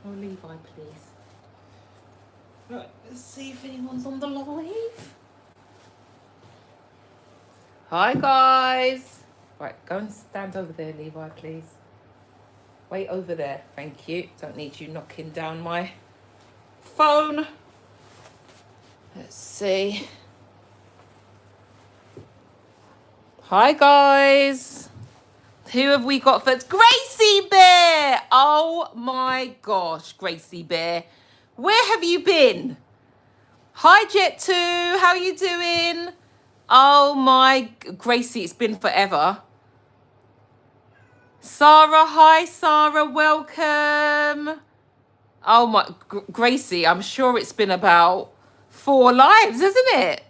Oh, Levi, please. Right, let's see if anyone's on the live. Hi, guys. Right, go and stand over there, Levi, please. Wait over there. Thank you. Don't need you knocking down my phone. Let's see. Hi, guys. Who have we got first? Gracie Bear! Oh my gosh, Gracie Bear. Where have you been? Hi, Jet2. How you doing? Oh my, Gracie, it's been forever. Sarah, hi, Sarah. Welcome. Oh my, Gracie, I'm sure it's been about 4 lives, isn't it?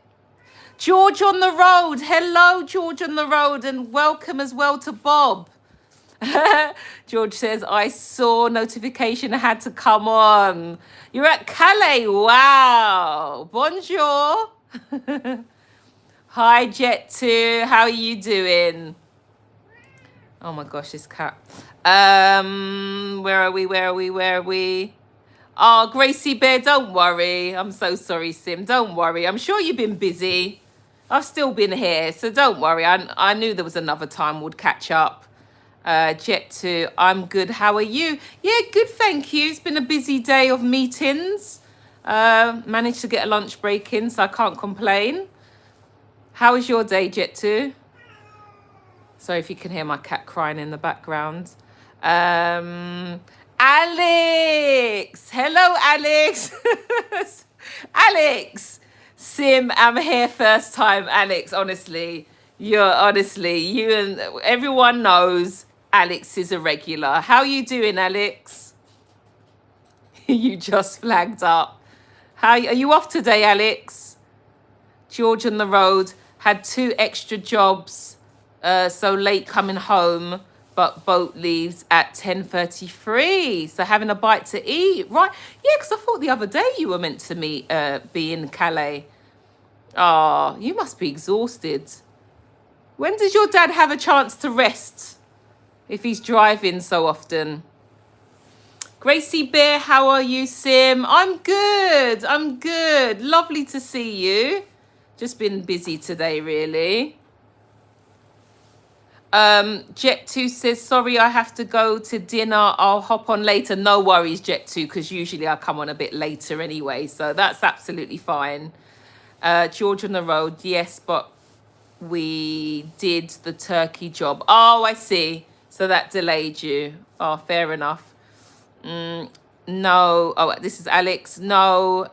George on the road. Hello, George on the road, and welcome as well to Bob. George says, I saw notification had to come on. You're at Calais. Wow. Bonjour. Hi, Jet2. How are you doing? Oh my gosh, this cat. Where are we? Oh, Gracie Bear, don't worry. I'm so sorry, Sim. Don't worry. I'm sure you've been busy. I've still been here, so don't worry. I knew there was another time we'd catch up. Jet2, I'm good. How are you? Yeah, good, thank you. It's been a busy day of meetings. Managed to get a lunch break in, so I can't complain. How was your day, Jet2? Sorry if you can hear my cat crying in the background. Alex! Hello, Alex! Alex! Sim, I'm here first time, Alex. Honestly, you and everyone knows Alex is a regular. How are you doing, Alex? You just flagged up. Are you off today, Alex? George on the road had 2 extra jobs, so late coming home, but boat leaves at 10:33. So having a bite to eat, right? Yeah, because I thought the other day you were meant to be in Calais. Oh, you must be exhausted. When does your dad have a chance to rest if he's driving so often? Gracie Bear, how are you, Sim? I'm good. Lovely to see you. Just been busy today, really. Jet2 says, sorry, I have to go to dinner. I'll hop on later. No worries, Jet2, because usually I come on a bit later anyway. So that's absolutely fine. George on the road, yes, but we did the turkey job. Oh, I see. So that delayed you. Oh, fair enough. No. Oh, this is Alex. No,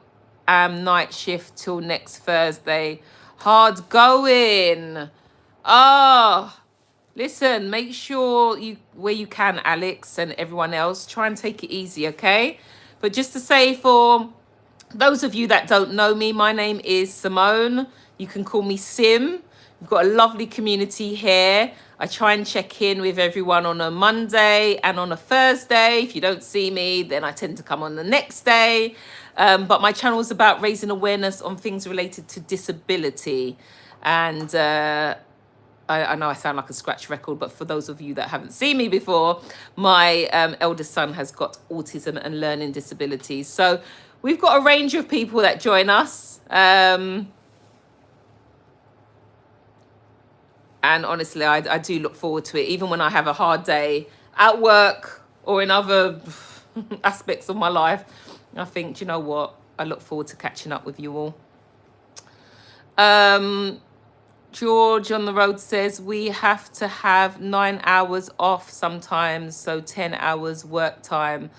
night shift till next Thursday. Hard going. Oh, listen, make sure where you can, Alex and everyone else, try and take it easy, okay? But just to say, for those of you that don't know me, my name is Simone. You can call me Sim. We've got a lovely community here. I try and check in with everyone on a Monday and on a Thursday. If you don't see me, then I tend to come on the next day. But my channel is about raising awareness on things related to disability. And I know I sound like a scratch record, but for those of you that haven't seen me before, my eldest son has got autism and learning disabilities. So we've got a range of people that join us. And honestly, I do look forward to it. Even when I have a hard day at work or in other aspects of my life, I think, do you know what? I look forward to catching up with you all. George on the road says, we have to have 9 hours off sometimes, so 10 hours work time.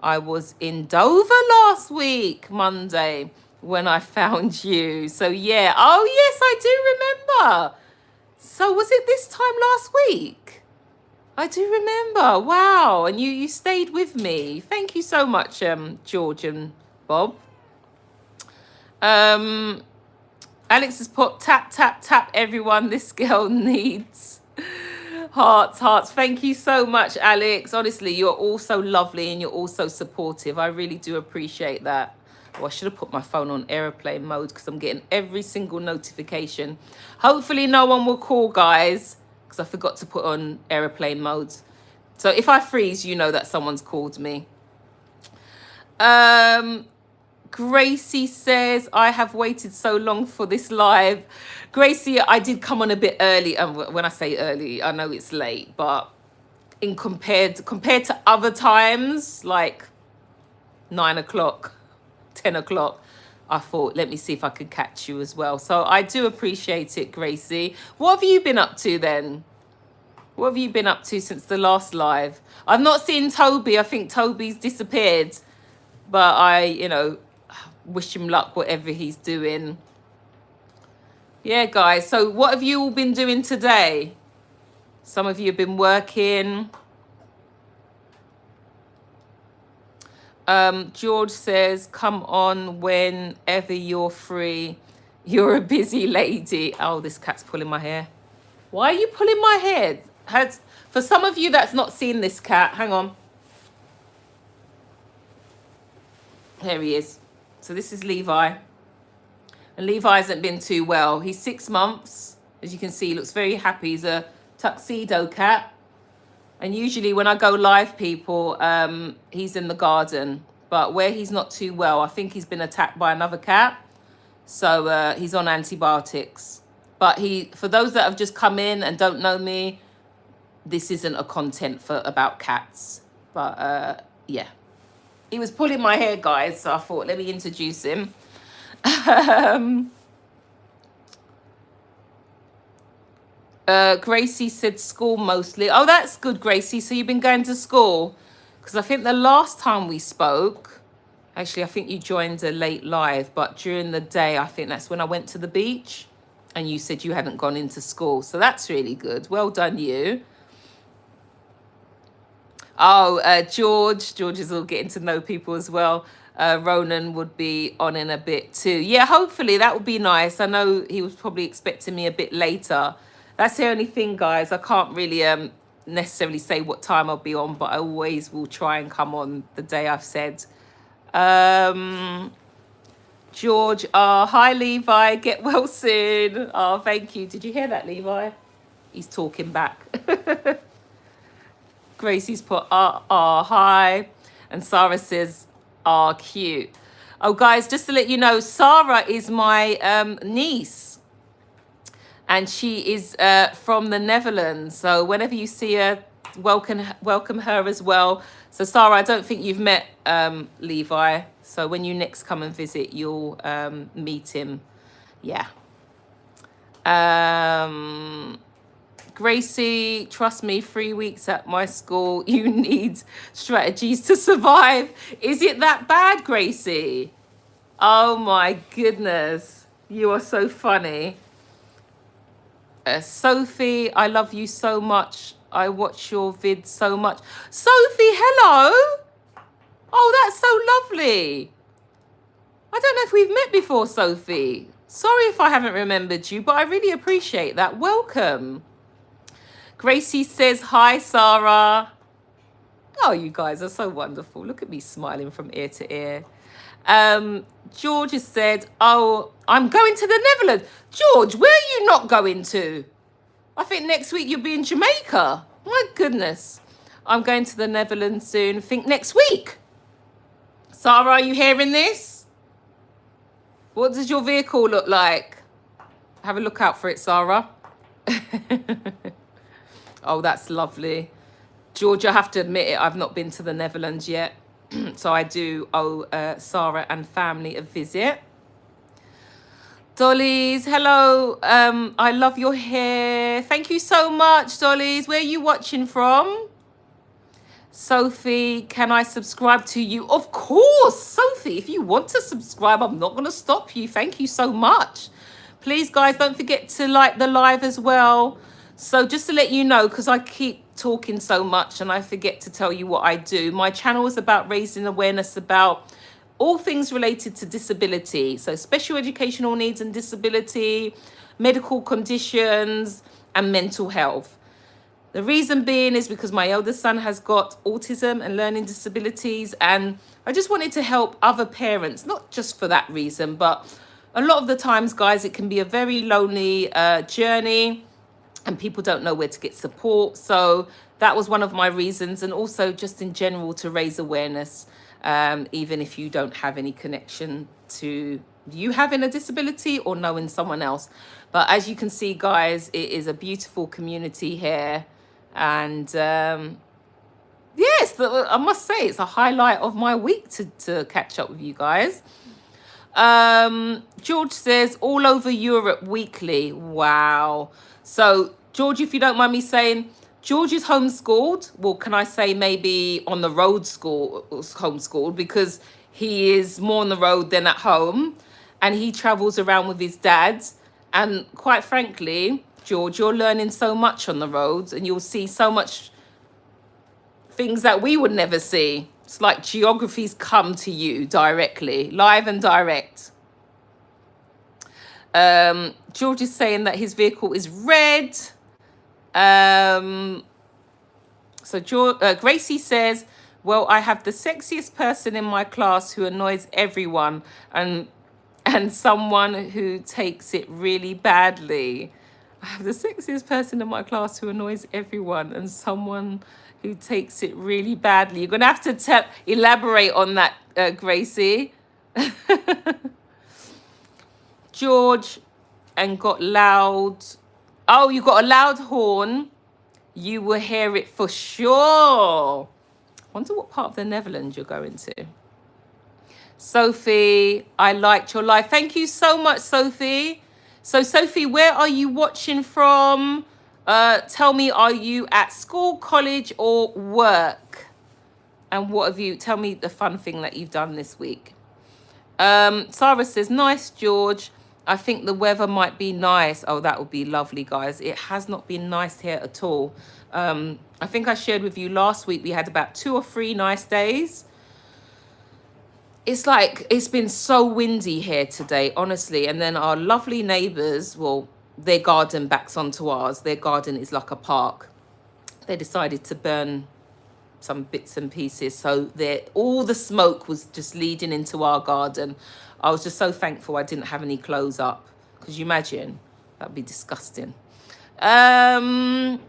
I was in Dover last week, Monday, when I found you. So yeah, oh yes, I do remember. So was it this time last week? I do remember. Wow. And you stayed with me. Thank you so much, George and Bob. Alex has put tap, tap, tap, everyone. This girl needs hearts, hearts. Thank you so much, Alex. Honestly, you're all so lovely and you're all so supportive. I really do appreciate that. Oh, I should have put my phone on airplane mode because I'm getting every single notification. Hopefully no one will call, guys, because I forgot to put on airplane mode. So if I freeze, you know that someone's called me. Um, Gracie says, I have waited so long for this live. Gracie, I did come on a bit early. And when I say early, I know it's late, but in compared to other times, like 9 o'clock, 10 o'clock, I thought, let me see if I could catch you as well. So I do appreciate it, Gracie. What have you been up to then? What have you been up to since the last live? I've not seen Toby. I think Toby's disappeared. But I wish him luck, whatever he's doing. Yeah, guys. So what have you all been doing today? Some of you have been working. George says, come on whenever you're free. You're a busy lady. Oh, this cat's pulling my hair. Why are you pulling my hair? For some of you that's not seen this cat, hang on. Here he is. So this is Levi. And Levi hasn't been too well. He's 6 months. As you can see, he looks very happy. He's a tuxedo cat. And usually when I go live, people, he's in the garden. But where he's not too well, I think he's been attacked by another cat. So he's on antibiotics. But for those that have just come in and don't know me, this isn't a content about cats. But yeah. He was pulling my hair, guys. So I thought, let me introduce him. Gracie said school mostly. Oh, that's good, Gracie. So you've been going to school? Because I think the last time we spoke, actually, I think you joined a late live, but during the day, I think that's when I went to the beach and you said you hadn't gone into school. So that's really good. Well done, you. Oh, George is all getting to know people as well. Ronan would be on in a bit too. Yeah, hopefully that would be nice. I know he was probably expecting me a bit later. That's the only thing, guys. I can't really necessarily say what time I'll be on, but I always will try and come on the day I've said. George, hi, Levi. Get well soon. Oh, thank you. Did you hear that, Levi? He's talking back. Gracie's put, hi. And Sarah says, cute. Oh, guys, just to let you know, Sarah is my niece. And she is from the Netherlands. So whenever you see her, welcome her as well. So Sarah, I don't think you've met Levi. So when you next come and visit, you'll meet him. Yeah. Gracie, trust me, 3 weeks at my school, you need strategies to survive. Is it that bad, Gracie? Oh my goodness. You are so funny. Sophie, I love you so much. I watch your vids so much. Sophie, hello. Oh, that's so lovely. I don't know if we've met before, Sophie. Sorry if I haven't remembered you, but I really appreciate that. Welcome. Gracie says, hi, Sarah. Oh, you guys are so wonderful. Look at me smiling from ear to ear. George has said, oh, I'm going to the Netherlands. George, where are you not going to? I think next week you'll be in Jamaica. My goodness. I'm going to the Netherlands soon. I think next week. Sarah, are you hearing this? What does your vehicle look like? Have a look out for it, Sarah. Oh, that's lovely. George, I have to admit it, I've not been to the Netherlands yet. So I do owe Sarah and family a visit. Dollies, hello. I love your hair. Thank you so much, Dollies. Where are you watching from? Sophie, can I subscribe to you? Of course, Sophie. If you want to subscribe, I'm not going to stop you. Thank you so much. Please, guys, don't forget to like the live as well. So just to let you know, because I keep talking so much and I forget to tell you what I do. My channel is about raising awareness about all things related to disability. So special educational needs and disability, medical conditions, and mental health. The reason being is because my eldest son has got autism and learning disabilities, and I just wanted to help other parents, not just for that reason, but a lot of the times, guys, it can be a very lonely journey and people don't know where to get support. So that was one of my reasons, and also just in general to raise awareness. even if you don't have any connection to you having a disability or knowing someone else. But as you can see, guys, it is a beautiful community here. And yes, I must say it's a highlight of my week to catch up with you guys. George says all over Europe weekly. Wow. So George, if you don't mind me saying, George is homeschooled. Well, can I say maybe on the road school homeschooled, because he is more on the road than at home, and he travels around with his dad. And quite frankly, George, you're learning so much on the roads, and you'll see so much things that we would never see. It's like geographies come to you directly, live and direct. George is saying that his vehicle is red. So Gracie says, well, I have the sexiest person in my class who annoys everyone, and someone who takes it really badly. I have the sexiest person in my class who annoys everyone, and someone who takes it really badly. You're gonna have to elaborate on that, Gracie. George, and got loud. Oh, you got a loud horn. You will hear it for sure. Wonder what part of the Netherlands you're going to. Sophie, I liked your live. Thank you so much, Sophie. So, Sophie, where are you watching from? Tell me, are you at school, college, or work? And what have you, tell me the fun thing that you've done this week. Sarah says, nice, George. I think the weather might be nice. Oh, that would be lovely, guys. It has not been nice here at all. I think I shared with you last week, we had about 2 or 3 nice days. It's like, it's been so windy here today, honestly. And then our lovely neighbours, well, their garden backs onto ours. Their garden is like a park. They decided to burn some bits and pieces. So all the smoke was just leading into our garden. I was just so thankful I didn't have any clothes up. Because you imagine, that'd be disgusting. Where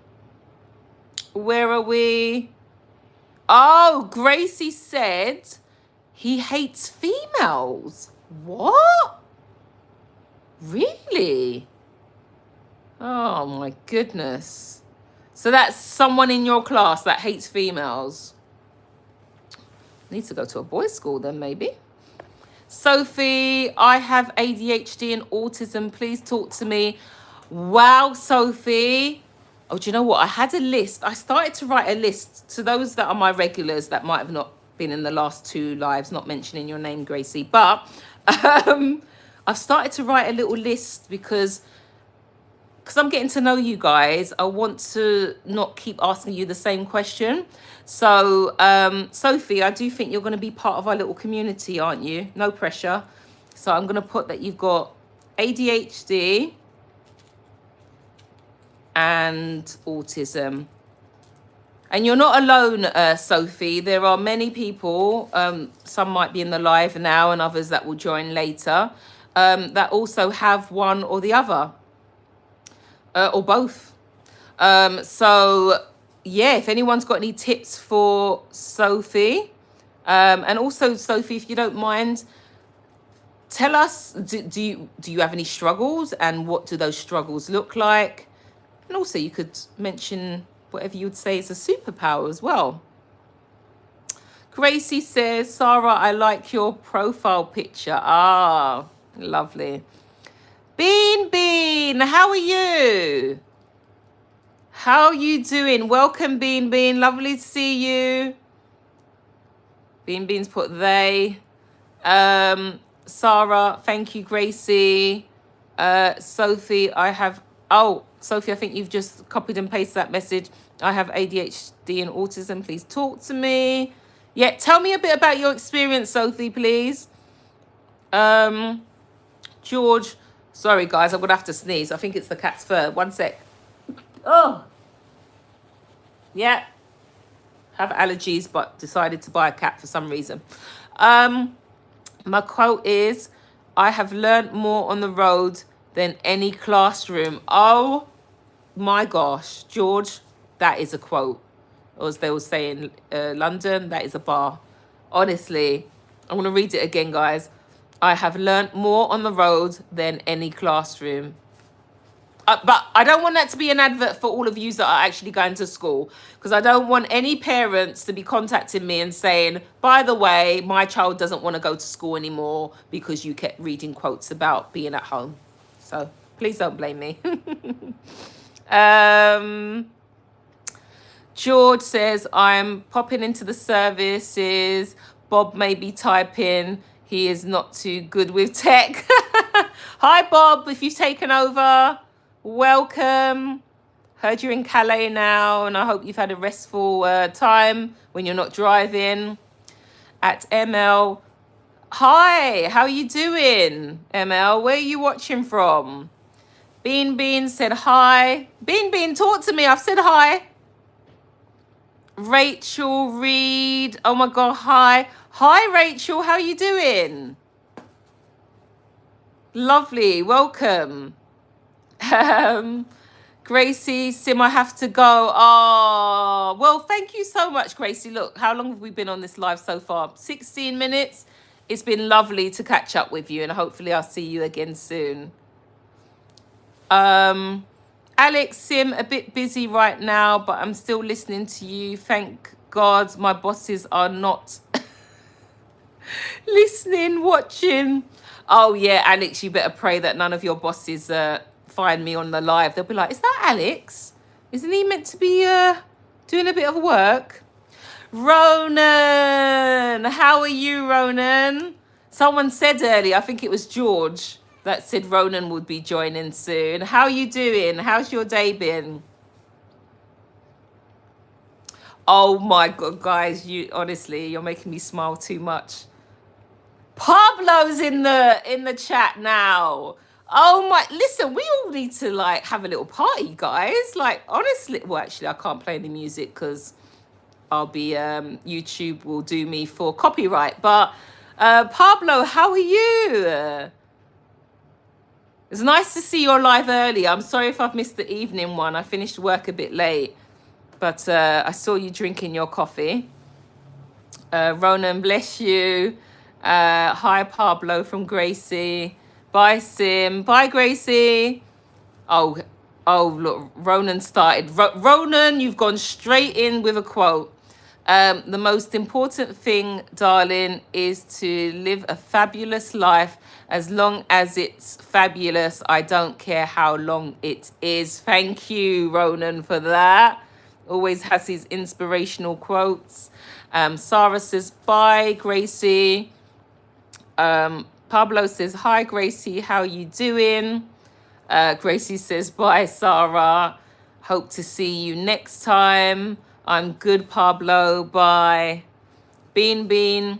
are we? Oh, Gracie said he hates females. What? Really? Oh my goodness. So that's someone in your class that hates females. Need to go to a boys' school then, maybe. Sophie, I have ADHD and autism. Please talk to me. Wow, Sophie. Oh, do you know what? I had a list. I started to write a list to those that are my regulars that might have not been in the last 2 lives, not mentioning your name, Gracie. But I've started to write a little list because I'm getting to know you guys. I want to not keep asking you the same question. So, Sophie, I do think you're going to be part of our little community, aren't you? No pressure. So I'm going to put that you've got ADHD and autism. And you're not alone, Sophie. There are many people, some might be in the live now and others that will join later, that also have one or the other. Or both. So, yeah, if anyone's got any tips for Sophie, and also, Sophie, if you don't mind, tell us, do you have any struggles, and what do those struggles look like? And also, you could mention whatever you would say is a superpower as well. Gracie says, Sarah, I like your profile picture. Ah, lovely. Bean, how are you? How are you doing? Welcome, Bean. Lovely to see you. Bean's put they. Sarah, thank you, Gracie. Sophie, Sophie, I think you've just copied and pasted that message. I have ADHD and autism. Please talk to me. Yeah, tell me a bit about your experience, Sophie, please. George, sorry, guys, I'm going to have to sneeze. I think it's the cat's fur. One sec. Oh. Yeah. Have allergies, but decided to buy a cat for some reason. My quote is, I have learned more on the road than any classroom. Oh, my gosh. George, that is a quote. Or as they will say in London, that is a bar. Honestly, I'm going to read it again, guys. I have learnt more on the road than any classroom. But I don't want that to be an advert for all of you that are actually going to school, because I don't want any parents to be contacting me and saying, by the way, my child doesn't want to go to school anymore because you kept reading quotes about being at home. So please don't blame me. George says, I'm popping into the services. Bob may be typing. He is not too good with tech. Hi, Bob, if you've taken over. Welcome. Heard you're in Calais now, and I hope you've had a restful time when you're not driving. At ML. Hi, how are you doing, ML? Where are you watching from? Bean Bean said hi. Bean Bean, talk to me. I've said hi. Rachel Reed. Oh my God, hi. Hi, Rachel. How are you doing? Lovely. Welcome. Gracie, Sim, I have to go. Oh, well, thank you so much, Gracie. Look, how long have we been on this live so far? 16 minutes. It's been lovely to catch up with you, and hopefully I'll see you again soon. Alex, Sim, a bit busy right now, but I'm still listening to you. Thank God my bosses are not listening, watching. Oh, yeah, Alex, you better pray that none of your bosses find me on the live. They'll be like, is that Alex? Isn't he meant to be doing a bit of work? Ronan, how are you, Ronan? Someone said earlier, I think it was George, that said Ronan would be joining soon. How are you doing? How's your day been? Oh my God, guys, you honestly, you're making me smile too much. Pablo's in the chat now. Oh my, listen, we all need to like have a little party, guys. Like, honestly, well, actually, I can't play any music because I'll be YouTube will do me for copyright. But Pablo, how are you? It's nice to see your live early. I'm sorry if I've missed the evening one. I finished work a bit late, but I saw you drinking your coffee. Ronan, bless you. Hi, Pablo from Gracie. Bye, Sim. Bye, Gracie. Oh, look, Ronan started. Ronan, you've gone straight in with a quote. The most important thing, darling, is to live a fabulous life. As long as it's fabulous, I don't care how long it is. Thank you, Ronan, for that. Always has his inspirational quotes. Sarah says, bye, Gracie. Pablo says, hi, Gracie, how you doing? Gracie says, bye, Sarah. Hope to see you next time. I'm good, Pablo. Bye. Bean Bean.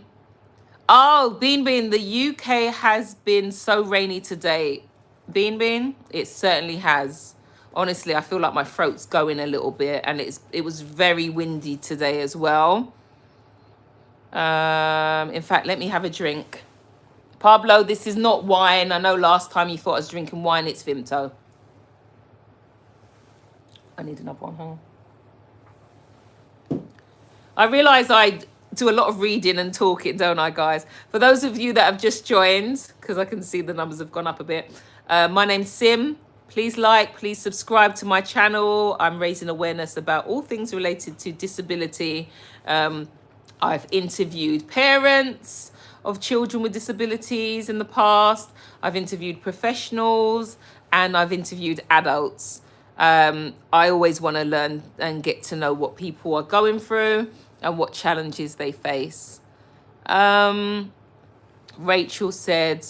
Oh, Bean Bean, the UK has been so rainy today. Bean Bean, it certainly has. Honestly, I feel like my throat's going a little bit, and it was very windy today as well. In fact, let me have a drink. Pablo, this is not wine. I know last time you thought I was drinking wine. It's Vimto. I need another one, huh? I realise I do a lot of reading and talking, don't I, guys? For those of you that have just joined, because I can see the numbers have gone up a bit. My name's Sim. Please like, please subscribe to my channel. I'm raising awareness about all things related to disability. I've interviewed parents of children with disabilities in the past. I've interviewed professionals, and I've interviewed adults. I always want to learn and get to know what people are going through and what challenges they face. Rachel said,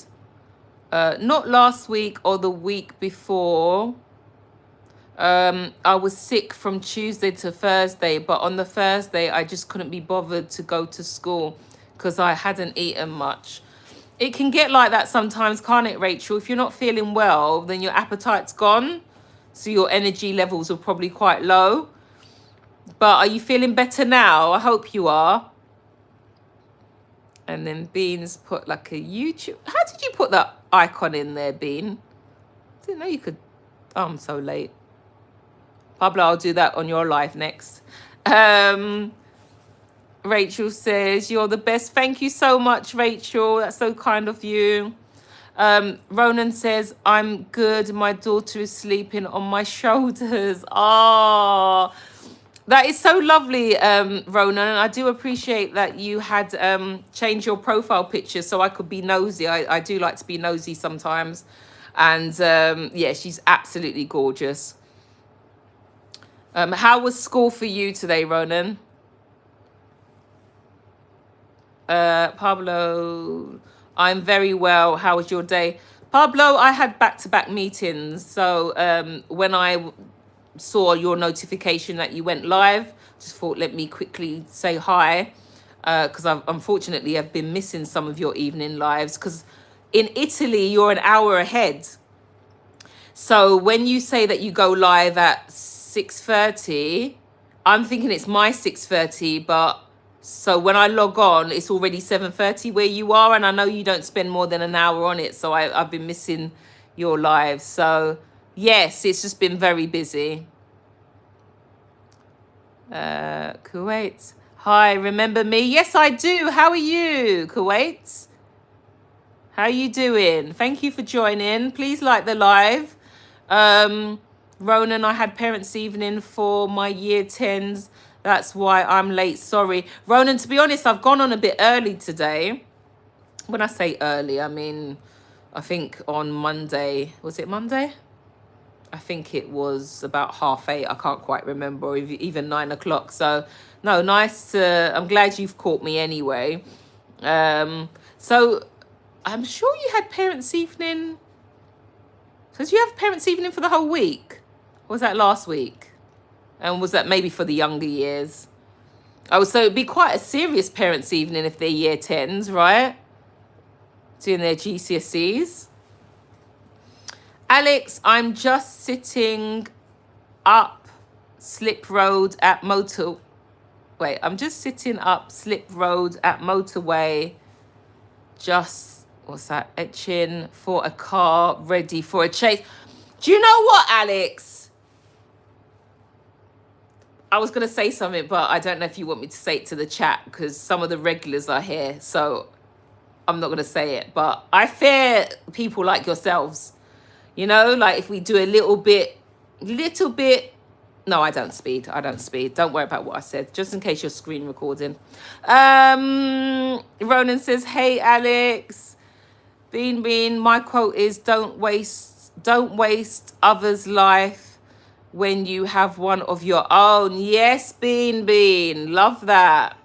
not last week or the week before. I was sick from Tuesday to Thursday, but on the Thursday, I just couldn't be bothered to go to school because I hadn't eaten much. It can get like that sometimes, can't it, Rachel? If you're not feeling well, then your appetite's gone. So your energy levels are probably quite low. But are you feeling better now? I hope you are. And then Beans put like a YouTube. How did you put that icon in there, Bean? I didn't know you could. Oh, I'm so late. Pablo, I'll do that on your live next. Rachel says, you're the best. Thank you so much, Rachel. That's so kind of you. Ronan says, I'm good. My daughter is sleeping on my shoulders. Ah, that is so lovely, Ronan. And I do appreciate that you had changed your profile picture so I could be nosy. I do like to be nosy sometimes. And yeah, she's absolutely gorgeous. How was school for you today, Ronan? Pablo, I'm very well. How was your day? Pablo, I had back-to-back meetings. So when I saw your notification that you went live, just thought, let me quickly say hi. Because I've unfortunately have been missing some of your evening lives. Because in Italy, you're an hour ahead. So when you say that you go live at 6:30, I'm thinking it's my 6:30, but so when I log on, it's already 7:30 where you are, and I know you don't spend more than an hour on it, so I've been missing your live. So yes, it's just been very busy. Kuwait. Hi, remember me? Yes, I do. How are you, Kuwait? How are you doing? Thank you for joining. Please like the live. Ronan, I had parents' evening for my year 10s. That's why I'm late. Sorry. Ronan, to be honest, I've gone on a bit early today. When I say early, I mean, I think on Monday. Was it Monday? I think it was about 8:30. I can't quite remember, or even 9 o'clock. So, no, nice. I'm glad you've caught me anyway. So, I'm sure you had parents' evening. So did you have parents' evening for the whole week? Or was that last week? And was that maybe for the younger years? Oh, so it'd be quite a serious parents' evening if they're year 10s, right? Doing their GCSEs. Alex, I'm just sitting up Slip Road at Motor... Wait, I'm just sitting up Slip Road at Motorway. Just... What's that? Etching for a car, ready for a chase. Do you know what, Alex? I was going to say something, but I don't know if you want me to say it to the chat because some of the regulars are here. So I'm not going to say it. But I fear people like yourselves. You know, like if we do a little bit. No, I don't speed. Don't worry about what I said, just in case you're screen recording. Ronan says, hey, Alex. Bean, my quote is don't waste others' life when you have one of your own. Yes, Bean, love that.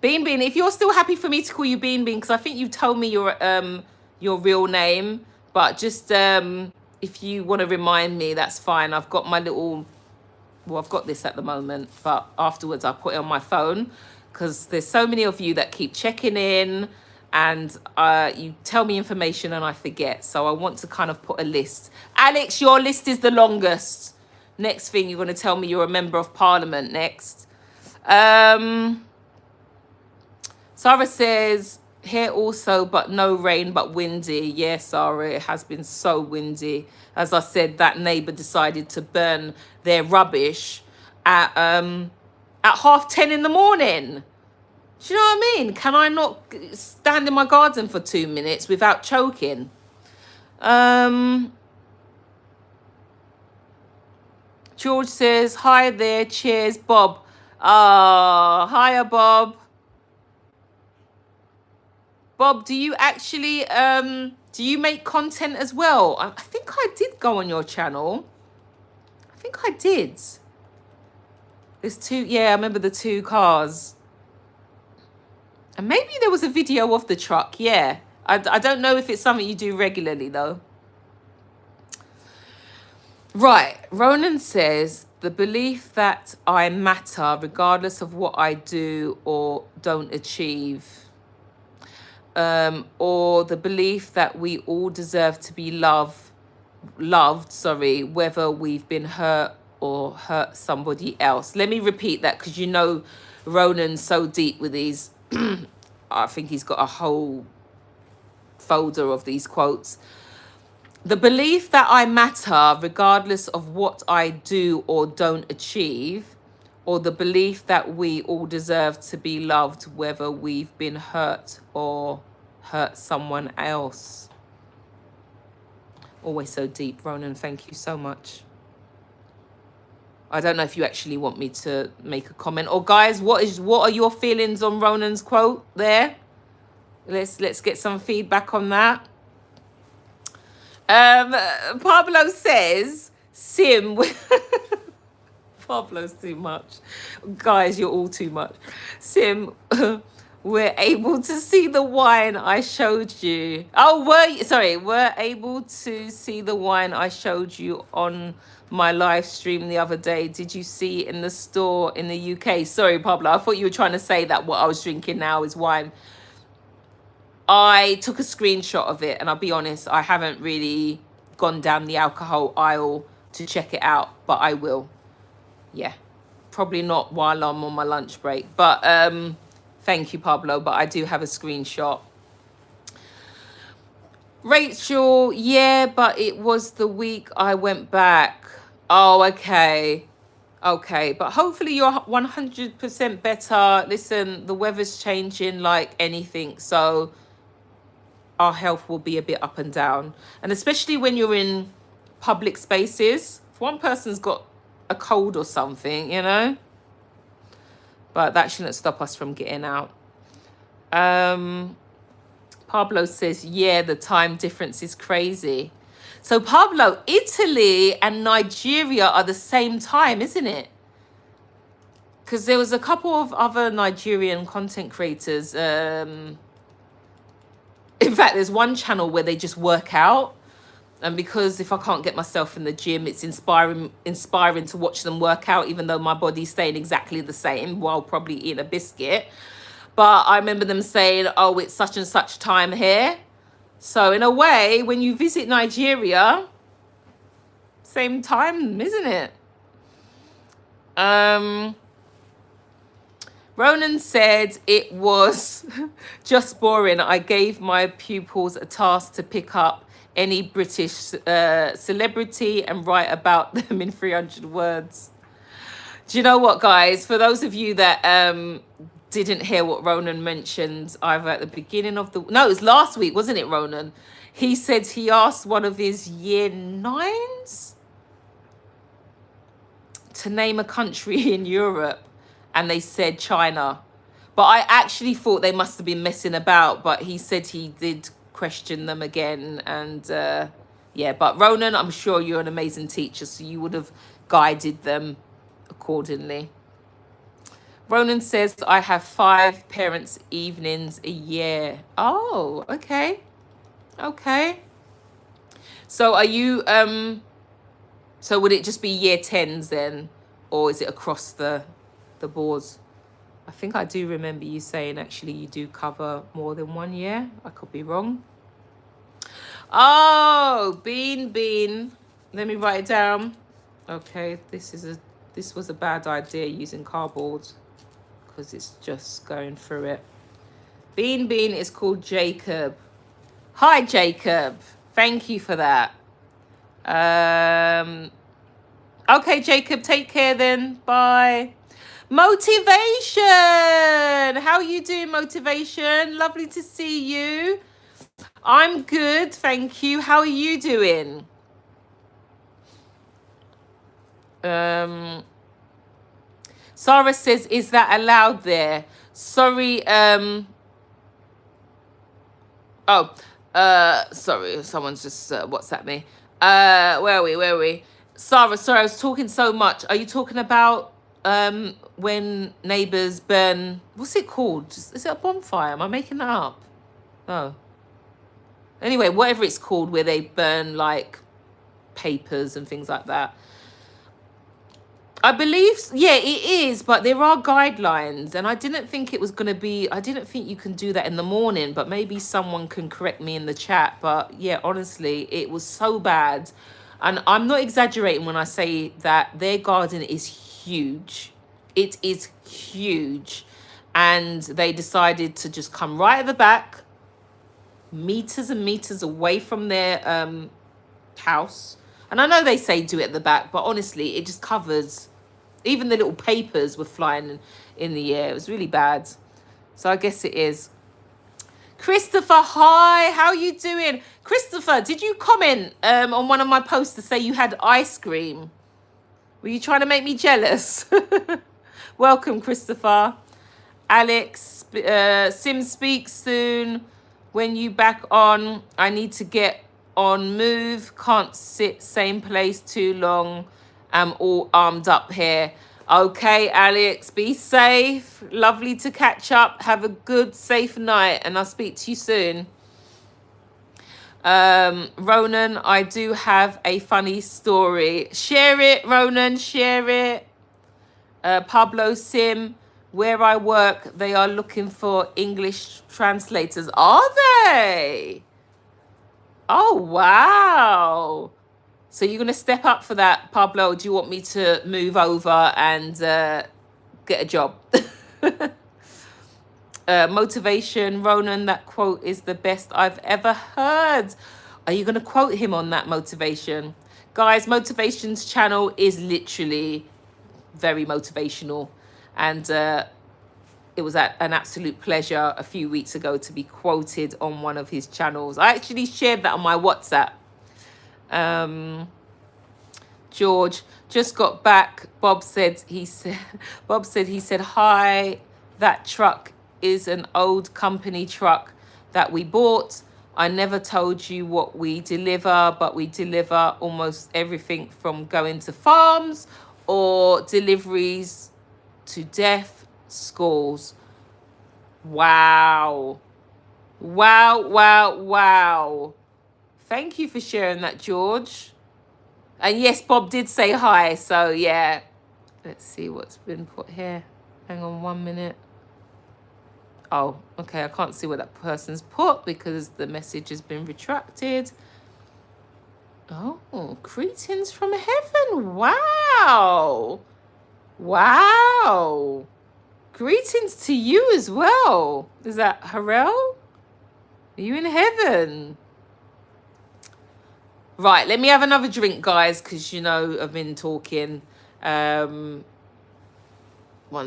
Bean, if you're still happy for me to call you Bean, because I think you've told me your real name, but just if you want to remind me, that's fine. I've got my little, well, I've got this at the moment, but afterwards I'll put it on my phone because there's so many of you that keep checking in. And you tell me information and I forget. So I want to kind of put a list. Alex, your list is the longest. Next thing, you're going to tell me you're a member of parliament next. Sarah says, here also, but no rain, but windy. Yes, Sarah, it has been so windy. As I said, that neighbour decided to burn their rubbish at 10:30 in the morning. Do you know what I mean? Can I not stand in my garden for 2 minutes without choking? George says, hi there, cheers, Bob. Hiya, Bob. Bob, do you actually, do you make content as well? I think I did go on your channel. I think I did. There's two, yeah, I remember the 2 cars. And maybe there was a video of the truck, yeah. I don't know if it's something you do regularly, though. Right, Ronan says, the belief that I matter regardless of what I do or don't achieve. Or the belief that we all deserve to be loved, whether we've been hurt or hurt somebody else. Let me repeat that because you know Ronan's so deep with these. I think he's got a whole folder of these quotes. The belief that I matter regardless of what I do or don't achieve, or the belief that we all deserve to be loved, whether we've been hurt or hurt someone else. Always so deep, Ronan. Thank you so much. I don't know if you actually want me to make a comment. Or guys, what are your feelings on Ronan's quote there? Let's get some feedback on that. Pablo says, Sim, Pablo's too much. Guys, you're all too much. Sim, we're able to see the wine I showed you. Oh, we're able to see the wine I showed you on my live stream the other day. Did you see it in the store in the UK? Sorry, Pablo, I thought you were trying to say that what I was drinking now is wine. I took a screenshot of it, and I'll be honest, I haven't really gone down the alcohol aisle to check it out, but I will. Yeah, probably not while I'm on my lunch break, but thank you, Pablo, but I do have a screenshot. Rachel, yeah, but it was the week I went back. Oh, okay, but hopefully you're 100% better. Listen, the weather's changing like anything, so our health will be a bit up and down, and especially when you're in public spaces. If one person's got a cold or something, you know, but that shouldn't stop us from getting out. Pablo says, yeah, the time difference is crazy. So Pablo, Italy and Nigeria are the same time, isn't it? Because there was a couple of other Nigerian content creators. In fact, there's one channel where they just work out. And because if I can't get myself in the gym, it's inspiring to watch them work out, even though my body's staying exactly the same while probably eating a biscuit. But I remember them saying, oh, it's such and such time here. So in a way, when you visit Nigeria, same time, isn't it? Ronan said it was just boring. I gave my pupils a task to pick up any British celebrity and write about them in 300 words. Do you know what, guys? For those of you that didn't hear what Ronan mentioned either at the beginning of no, it was last week, wasn't it, Ronan? He said he asked one of his year 9s to name a country in Europe, and they said China. But I actually thought they must have been messing about, but he said he did question them again. And yeah, but Ronan, I'm sure you're an amazing teacher, so you would have guided them accordingly. Ronan says, I have 5 parents' evenings a year. Oh, okay. Okay. So are you, so would it just be year 10s then? Or is it across the boards? I think I do remember you saying actually you do cover more than 1 year. I could be wrong. Oh, bean. Let me write it down. Okay, this was a bad idea using cardboard, because it's just going through it. Bean is called Jacob. Hi, Jacob. Thank you for that. Okay, Jacob, take care then. Bye. Motivation. How are you doing, Motivation? Lovely to see you. I'm good, thank you. How are you doing? Sarah says, is that allowed there? Sorry, sorry, someone's just WhatsApp me. Where are we? Sarah, sorry, I was talking so much. Are you talking about when neighbors burn, what's it called? Is it a bonfire? Am I making that up? No. Anyway, whatever it's called, where they burn like papers and things like that. I believe, yeah, it is, but there are guidelines, and I didn't think it was going to be, I didn't think you can do that in the morning, but maybe someone can correct me in the chat. But yeah, honestly, it was so bad. And I'm not exaggerating when I say that their garden is huge. It is huge. And they decided to just come right at the back, meters and meters away from their house. And I know they say do it at the back, but honestly, it just covers even the little papers were flying in the air. It was really bad. So I guess it is. Christopher, hi, how are you doing? Christopher, did you comment on one of my posts to say you had ice cream? Were you trying to make me jealous? Welcome, Christopher. Alex, Sim speaks soon. When you back on, I need to get on move. Can't sit same place too long. I'm all armed up here. Okay, Alex, be safe. Lovely to catch up. Have a good, safe night, and I'll speak to you soon. Ronan, I do have a funny story. Share it, Ronan, share it. Pablo Sim, where I work, they are looking for English translators. Are they? Oh, wow. So you're going to step up for that, Pablo? Or do you want me to move over and get a job? Motivation, Ronan, that quote is the best I've ever heard. Are you going to quote him on that, Motivation? Guys, Motivation's channel is literally very motivational. And it was an absolute pleasure a few weeks ago to be quoted on one of his channels. I actually shared that on my WhatsApp. George just got back. Bob said he said hi, that truck is an old company truck that we bought. I never told you what we deliver, but we deliver almost everything from going to farms or deliveries to deaf schools. Wow. Thank you for sharing that, George. And yes, Bob did say hi. So yeah, let's see what's been put here. Hang on 1 minute. Oh, okay. I can't see what that person's put because the message has been retracted. Oh, greetings from heaven. Wow. Greetings to you as well. Is that Harel? Are you in heaven? Right, let me have another drink, guys, because, I've been talking. 1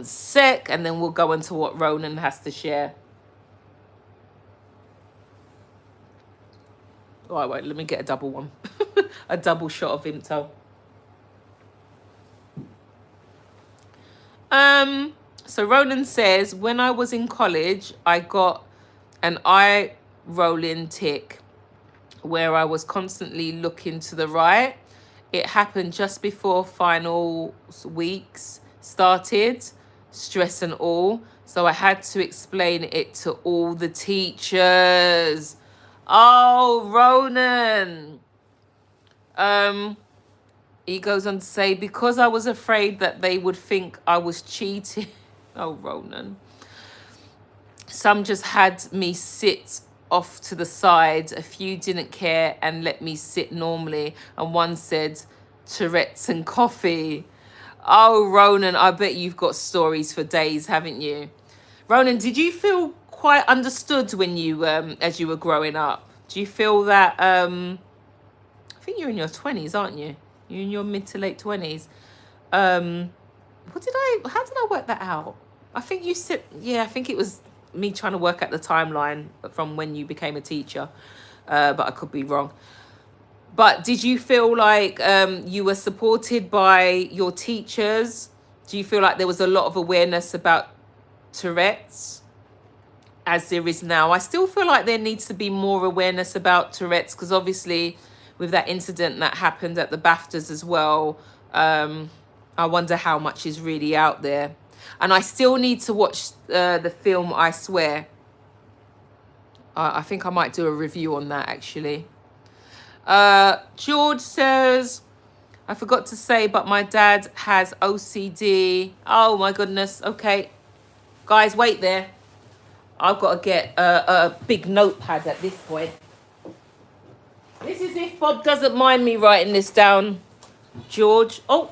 sec, and then we'll go into what Ronan has to share. All right, wait, let me get a double one. A double shot of Vimto. So Ronan says, when I was in college, I got an eye rolling tic where I was constantly looking to the right. It happened just before final weeks started, stress and all. So I had to explain it to all the teachers. Oh, Ronan. He goes on to say, because I was afraid that they would think I was cheating. Oh, Ronan. Some just had me sit off to the side. A few didn't care and let me sit normally. And one said, Tourette's and coffee. Oh, Ronan, I bet you've got stories for days, haven't you? Ronan, did you feel quite understood when you, as you were growing up? Do you feel that, I think you're in your 20s, aren't you? You're in your mid to late 20s. How did I work that out? I think you said, I think it was me trying to work out the timeline from when you became a teacher, but I could be wrong. But did you feel like you were supported by your teachers? Do you feel like there was a lot of awareness about Tourette's as there is now? I still feel like there needs to be more awareness about Tourette's because obviously with that incident that happened at the BAFTAs as well, I wonder how much is really out there. And I still need to watch the film, I Swear. I think I might do a review on that, actually. George says, I forgot to say, but my dad has OCD. Oh, my goodness. Okay. Guys, wait there. I've got to get a big notepad at this point. This is if Bob doesn't mind me writing this down, George. Oh,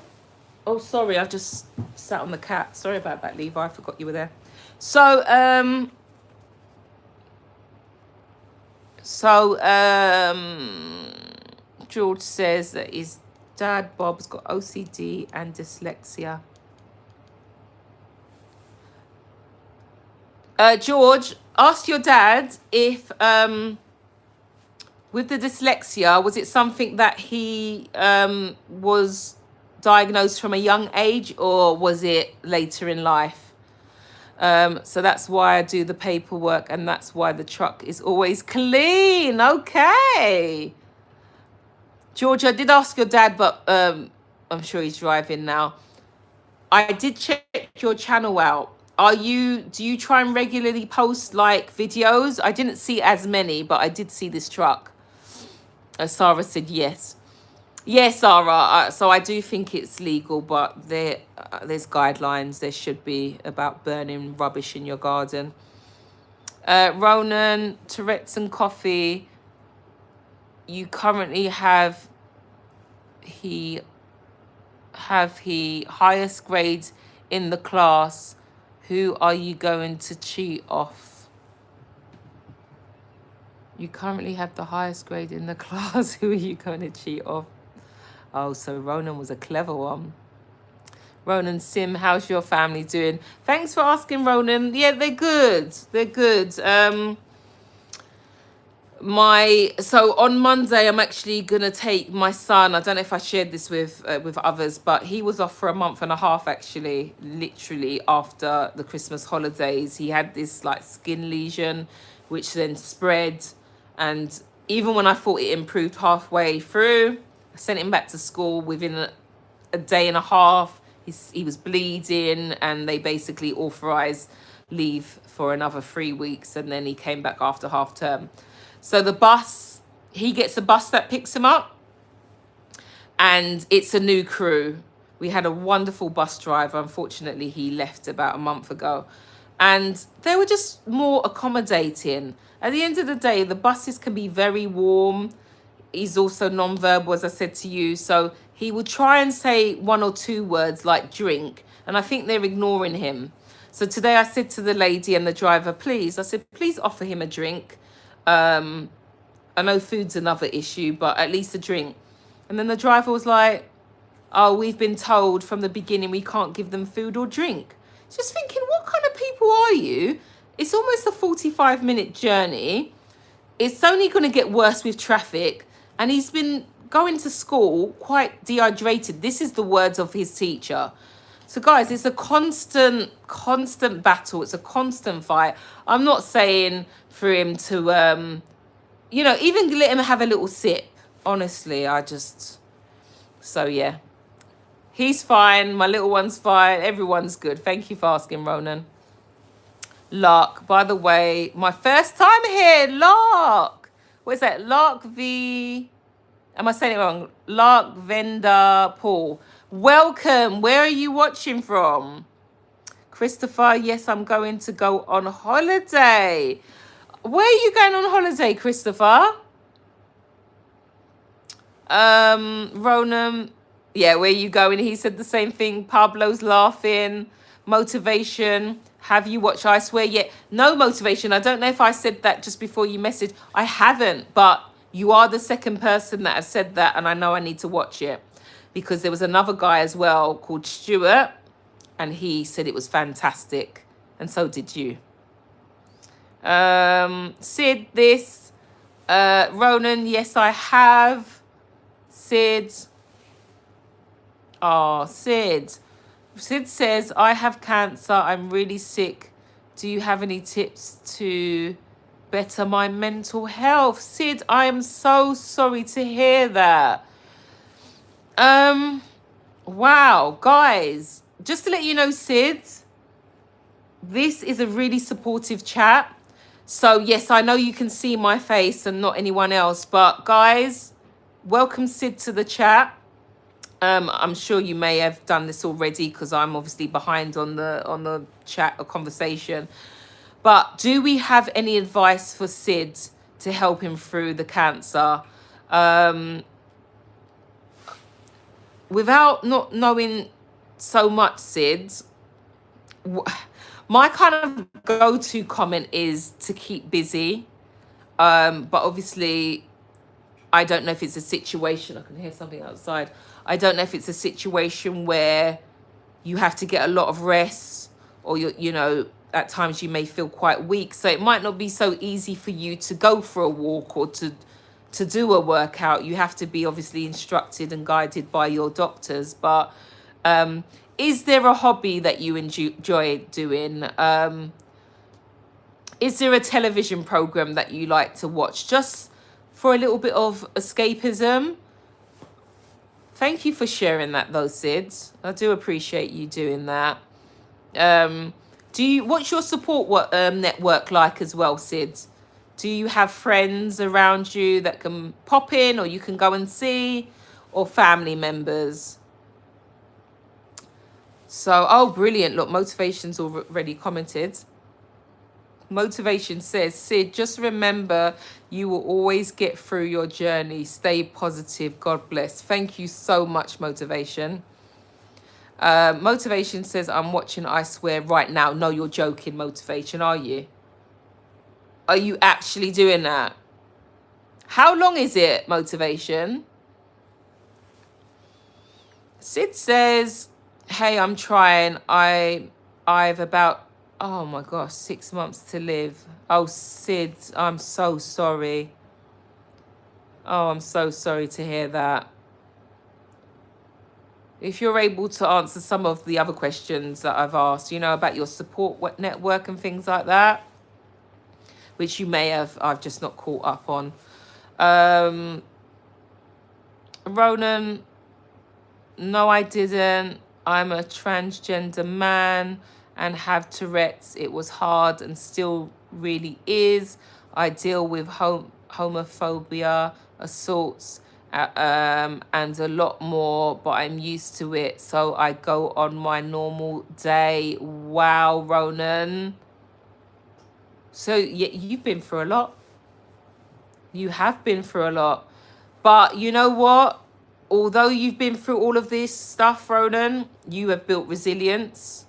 sorry. I just sat on the cat. Sorry about that, Levi. I forgot you were there. So, George says that his dad, Bob's got OCD and dyslexia. George, ask your dad if with the dyslexia, was it something that he was diagnosed from a young age, or was it later in life? So that's why I do the paperwork, and that's why the truck is always clean. Okay. George, I did ask your dad, but I'm sure he's driving now. I did check your channel out. Do you try and regularly post like videos? I didn't see as many, but I did see this truck. Sarah said yes. Yes, Sarah. So I do think it's legal, but there's guidelines. There should be about burning rubbish in your garden. Ronan, Tourette's and coffee. You currently have he highest grades in the class. Who are you going to cheat off? You currently have the highest grade in the class. Who are you going to cheat off? Oh, so Ronan was a clever one. Ronan Sim, how's your family doing? Thanks for asking, Ronan. Yeah, they're good. They're good. So on Monday, I'm actually gonna take my son. I don't know if I shared this with others, but he was off for a month and a half. Actually, literally after the Christmas holidays, he had this like skin lesion, which then spread. And even when I thought it improved halfway through, I sent him back to school within a day and a half. He was bleeding, and they basically authorized leave for another 3 weeks, and then he came back after half term. So he gets a bus that picks him up, and it's a new crew. We had a wonderful bus driver. Unfortunately, he left about a month ago, and they were just more accommodating. At the end of the day, the buses can be very warm. He's also non-verbal, as I said to you. So he will try and say 1 or 2 words like drink, and I think they're ignoring him. So today I said to the lady and the driver, please offer him a drink. I know food's another issue, but at least a drink. And then the driver was like, oh, we've been told from the beginning we can't give them food or drink. Just thinking, what kind of people are you? It's almost a 45-minute journey. It's only going to get worse with traffic. And he's been going to school quite dehydrated. This is the words of his teacher. So guys, it's a constant battle. It's a constant fight. I'm not saying for him to, even let him have a little sip. Honestly, so yeah. He's fine. My little one's fine. Everyone's good. Thank you for asking, Ronan. Lark, by the way, my first time here. Lark. What is that? Lark V. Am I saying it wrong? Lark Venda Paul. Welcome. Where are you watching from? Christopher, yes, I'm going to go on holiday. Where are you going on holiday, Christopher? Ronan, yeah, where are you going? He said the same thing. Pablo's laughing. Motivation. Have you watched I Swear Yet? No, Motivation. I don't know if I said that just before you messaged. I haven't, but you are the second person that has said that, and I know I need to watch it because there was another guy as well called Stuart, and he said it was fantastic, and so did you. Sid, this. Ronan, yes, I have. Sid. Oh, Sid. Sid says, I have cancer. I'm really sick. Do you have any tips to better my mental health? Sid, I am so sorry to hear that. Wow, guys, just to let you know, Sid, this is a really supportive chat. So yes, I know you can see my face and not anyone else, but guys, welcome Sid to the chat. I'm sure you may have done this already because I'm obviously behind on the chat or conversation. But do we have any advice for Sid to help him through the cancer? Without not knowing so much, Sid, my kind of go-to comment is to keep busy. But obviously, I don't know if it's a situation. I can hear something outside. I don't know if it's a situation where you have to get a lot of rest, or at times you may feel quite weak. So it might not be so easy for you to go for a walk or to do a workout. You have to be obviously instructed and guided by your doctors. But is there a hobby that you enjoy doing? Is there a television program that you like to watch just for a little bit of escapism? Thank you for sharing that though, Sid. I do appreciate you doing that. What's your support network like as well, Sid? Do you have friends around you that can pop in or you can go and see, or family members? So, oh, brilliant. Look, Motivation's already commented. Motivation says, Sid, just remember you will always get through your journey. Stay positive. God bless. Thank you so much, Motivation. Motivation says, I'm watching I Swear right now. No, you're joking, Motivation, are you? Are you actually doing that? How long is it, Motivation? Sid says, hey, I'm trying. I've about, oh my gosh, 6 months to live. Oh, Sid, I'm so sorry. Oh, I'm so sorry to hear that. If you're able to answer some of the other questions that I've asked, you know, about your support network and things like that, which you may have, I've just not caught up on. Ronan, no, I didn't. I'm a transgender man and have Tourette's. It was hard and still really is. I deal with homophobia, assaults, and a lot more, but I'm used to it, so I go on my normal day. Wow, Ronan. So yeah, you've been through a lot. You have been through a lot. But you know what? Although you've been through all of this stuff, Ronan, you have built resilience.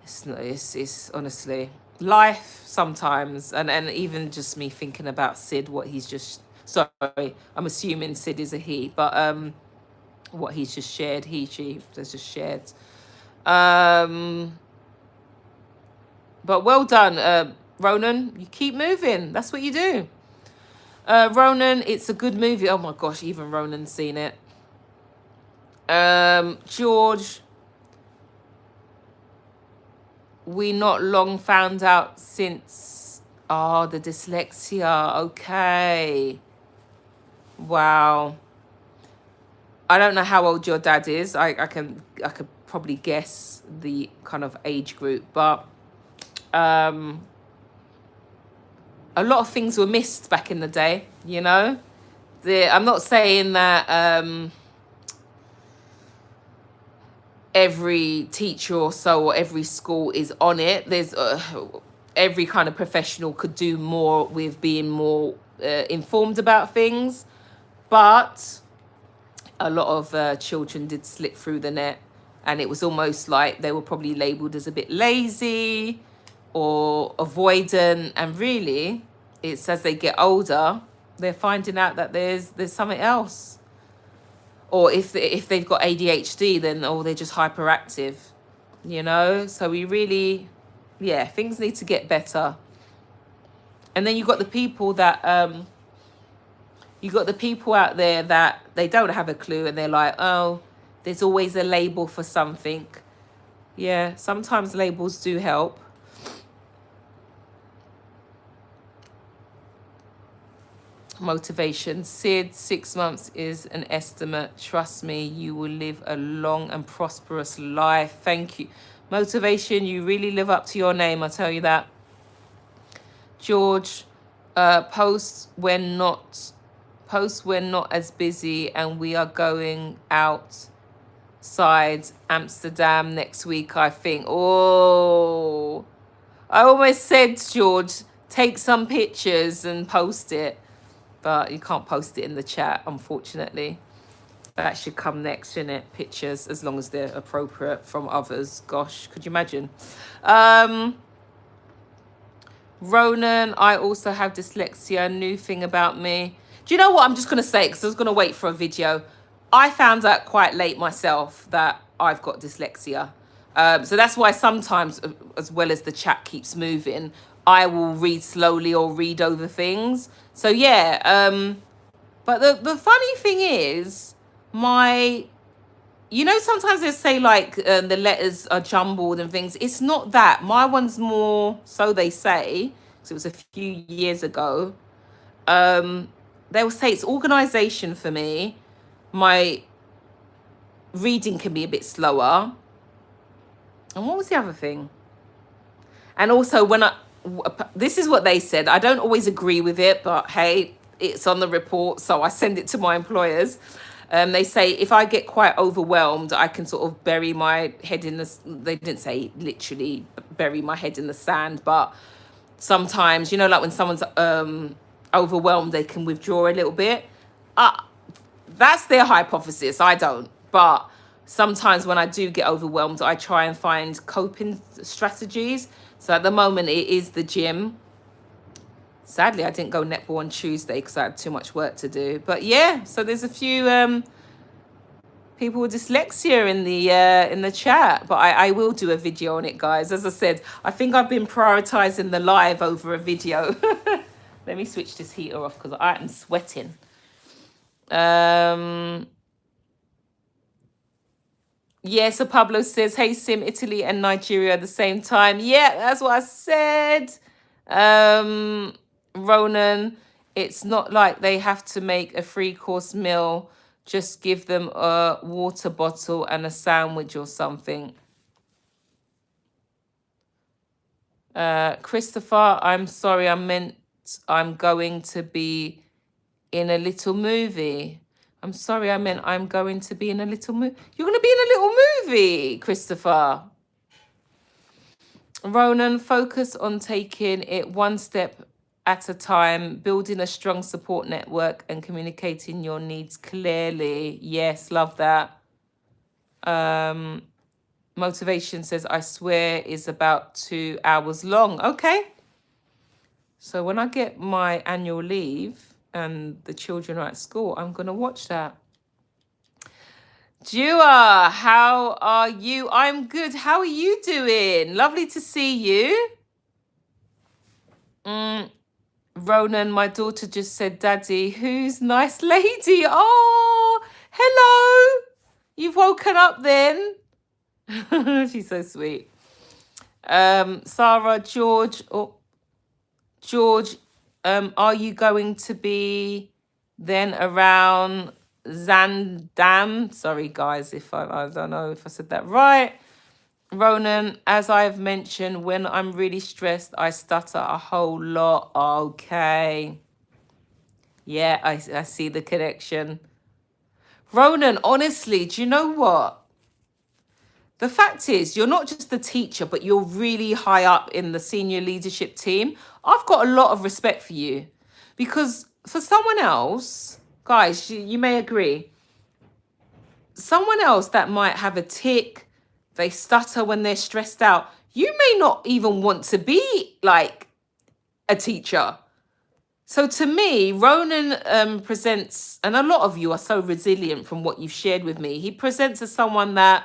It's honestly life sometimes, and even just me thinking about Sid, what he's just, sorry, I'm assuming Sid is a he, but what he's just shared, she has just shared. But well done, Ronan. You keep moving. That's what you do. Ronan, it's a good movie. Oh my gosh, even Ronan's seen it. George, we not long found out since, the dyslexia. Okay. Wow. I don't know how old your dad is. I could probably guess the kind of age group, but a lot of things were missed back in the day, you know. I'm not saying that every teacher or so, or every school is on it. There's every kind of professional could do more with being more informed about things, but a lot of children did slip through the net, and it was almost like they were probably labelled as a bit lazy or avoidant, and really it's as they get older they're finding out that there's something else. Or if they've got ADHD, then they're just hyperactive, you know. So we really, things need to get better. And then you've got the people that out there that they don't have a clue, and they're like, oh, there's always a label for something. Yeah, sometimes labels do help. Motivation. Sid, 6 months is an estimate. Trust me, you will live a long and prosperous life. Thank you. Motivation, you really live up to your name, I tell you that. George, post when not as busy, and we are going outside Amsterdam next week, I think. Oh, I almost said, George, take some pictures and post it. But you can't post it in the chat, unfortunately. That should come next, shouldn't it? Pictures, as long as they're appropriate from others. Gosh, could you imagine? Ronan, I also have dyslexia. New thing about me. Do you know what I'm just going to say? Because I was going to wait for a video. I found out quite late myself that I've got dyslexia. So that's why sometimes, as well as the chat keeps moving, I will read slowly or read over things. So yeah, but the funny thing is, my sometimes they say like the letters are jumbled and things. It's not that. My one's more, so they say, so it was a few years ago. They will say it's organization for me. My reading can be a bit slower. And what was the other thing? And also this is what they said. I don't always agree with it, but hey, it's on the report, so I send it to my employers. They say if I get quite overwhelmed, I can sort of bury my head in the. They didn't say literally bury my head in the sand, but sometimes, like when someone's overwhelmed, they can withdraw a little bit. That's their hypothesis. I don't. But sometimes when I do get overwhelmed, I try and find coping strategies. So at the moment, it is the gym. Sadly, I didn't go netball on Tuesday because I had too much work to do. But yeah, so there's a few people with dyslexia in the chat. But I will do a video on it, guys. As I said, I think I've been prioritizing the live over a video. Let me switch this heater off because I am sweating. Yeah, so Pablo says, hey, Sim, Italy and Nigeria at the same time. Yeah, that's what I said. Ronan, it's not like they have to make a 3-course meal. Just give them a water bottle and a sandwich or something. Christopher, I'm sorry, I'm going to be in a little movie. I'm sorry, I'm going to be in a little movie. You're going to be in a little movie, Christopher. Ronan, focus on taking it one step at a time, building a strong support network and communicating your needs clearly. Yes, love that. Motivation says, I swear is about 2 hours long. Okay. So when I get my annual leave and the children are at school, I'm going to watch that. Dua, how are you? I'm good. How are you doing? Lovely to see you. Ronan, my daughter just said, Daddy, who's nice lady? Oh, hello. You've woken up then. She's so sweet. Sarah, George, are you going to be then around Zandam? Sorry, guys, if I don't know if I said that right. Ronan, as I've mentioned, when I'm really stressed, I stutter a whole lot. Okay. Yeah, I see the connection. Ronan, honestly, do you know what? The fact is, you're not just the teacher, but you're really high up in the senior leadership team. I've got a lot of respect for you because for someone else, guys, you may agree, someone else that might have a tic, they stutter when they're stressed out, you may not even want to be like a teacher. So to me, Ronan presents, and a lot of you are so resilient from what you've shared with me, he presents as someone that,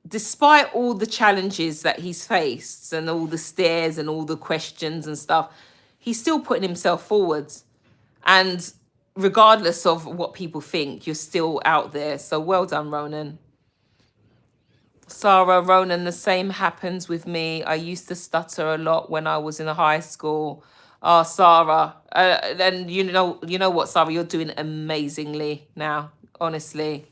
despite all the challenges that he's faced and all the stares and all the questions and stuff, he's still putting himself forward. And regardless of what people think, you're still out there. So well done, Ronan. Sarah, Ronan, the same happens with me. I used to stutter a lot when I was in high school. Oh, Sarah. And you know what, Sarah, you're doing amazingly now, honestly.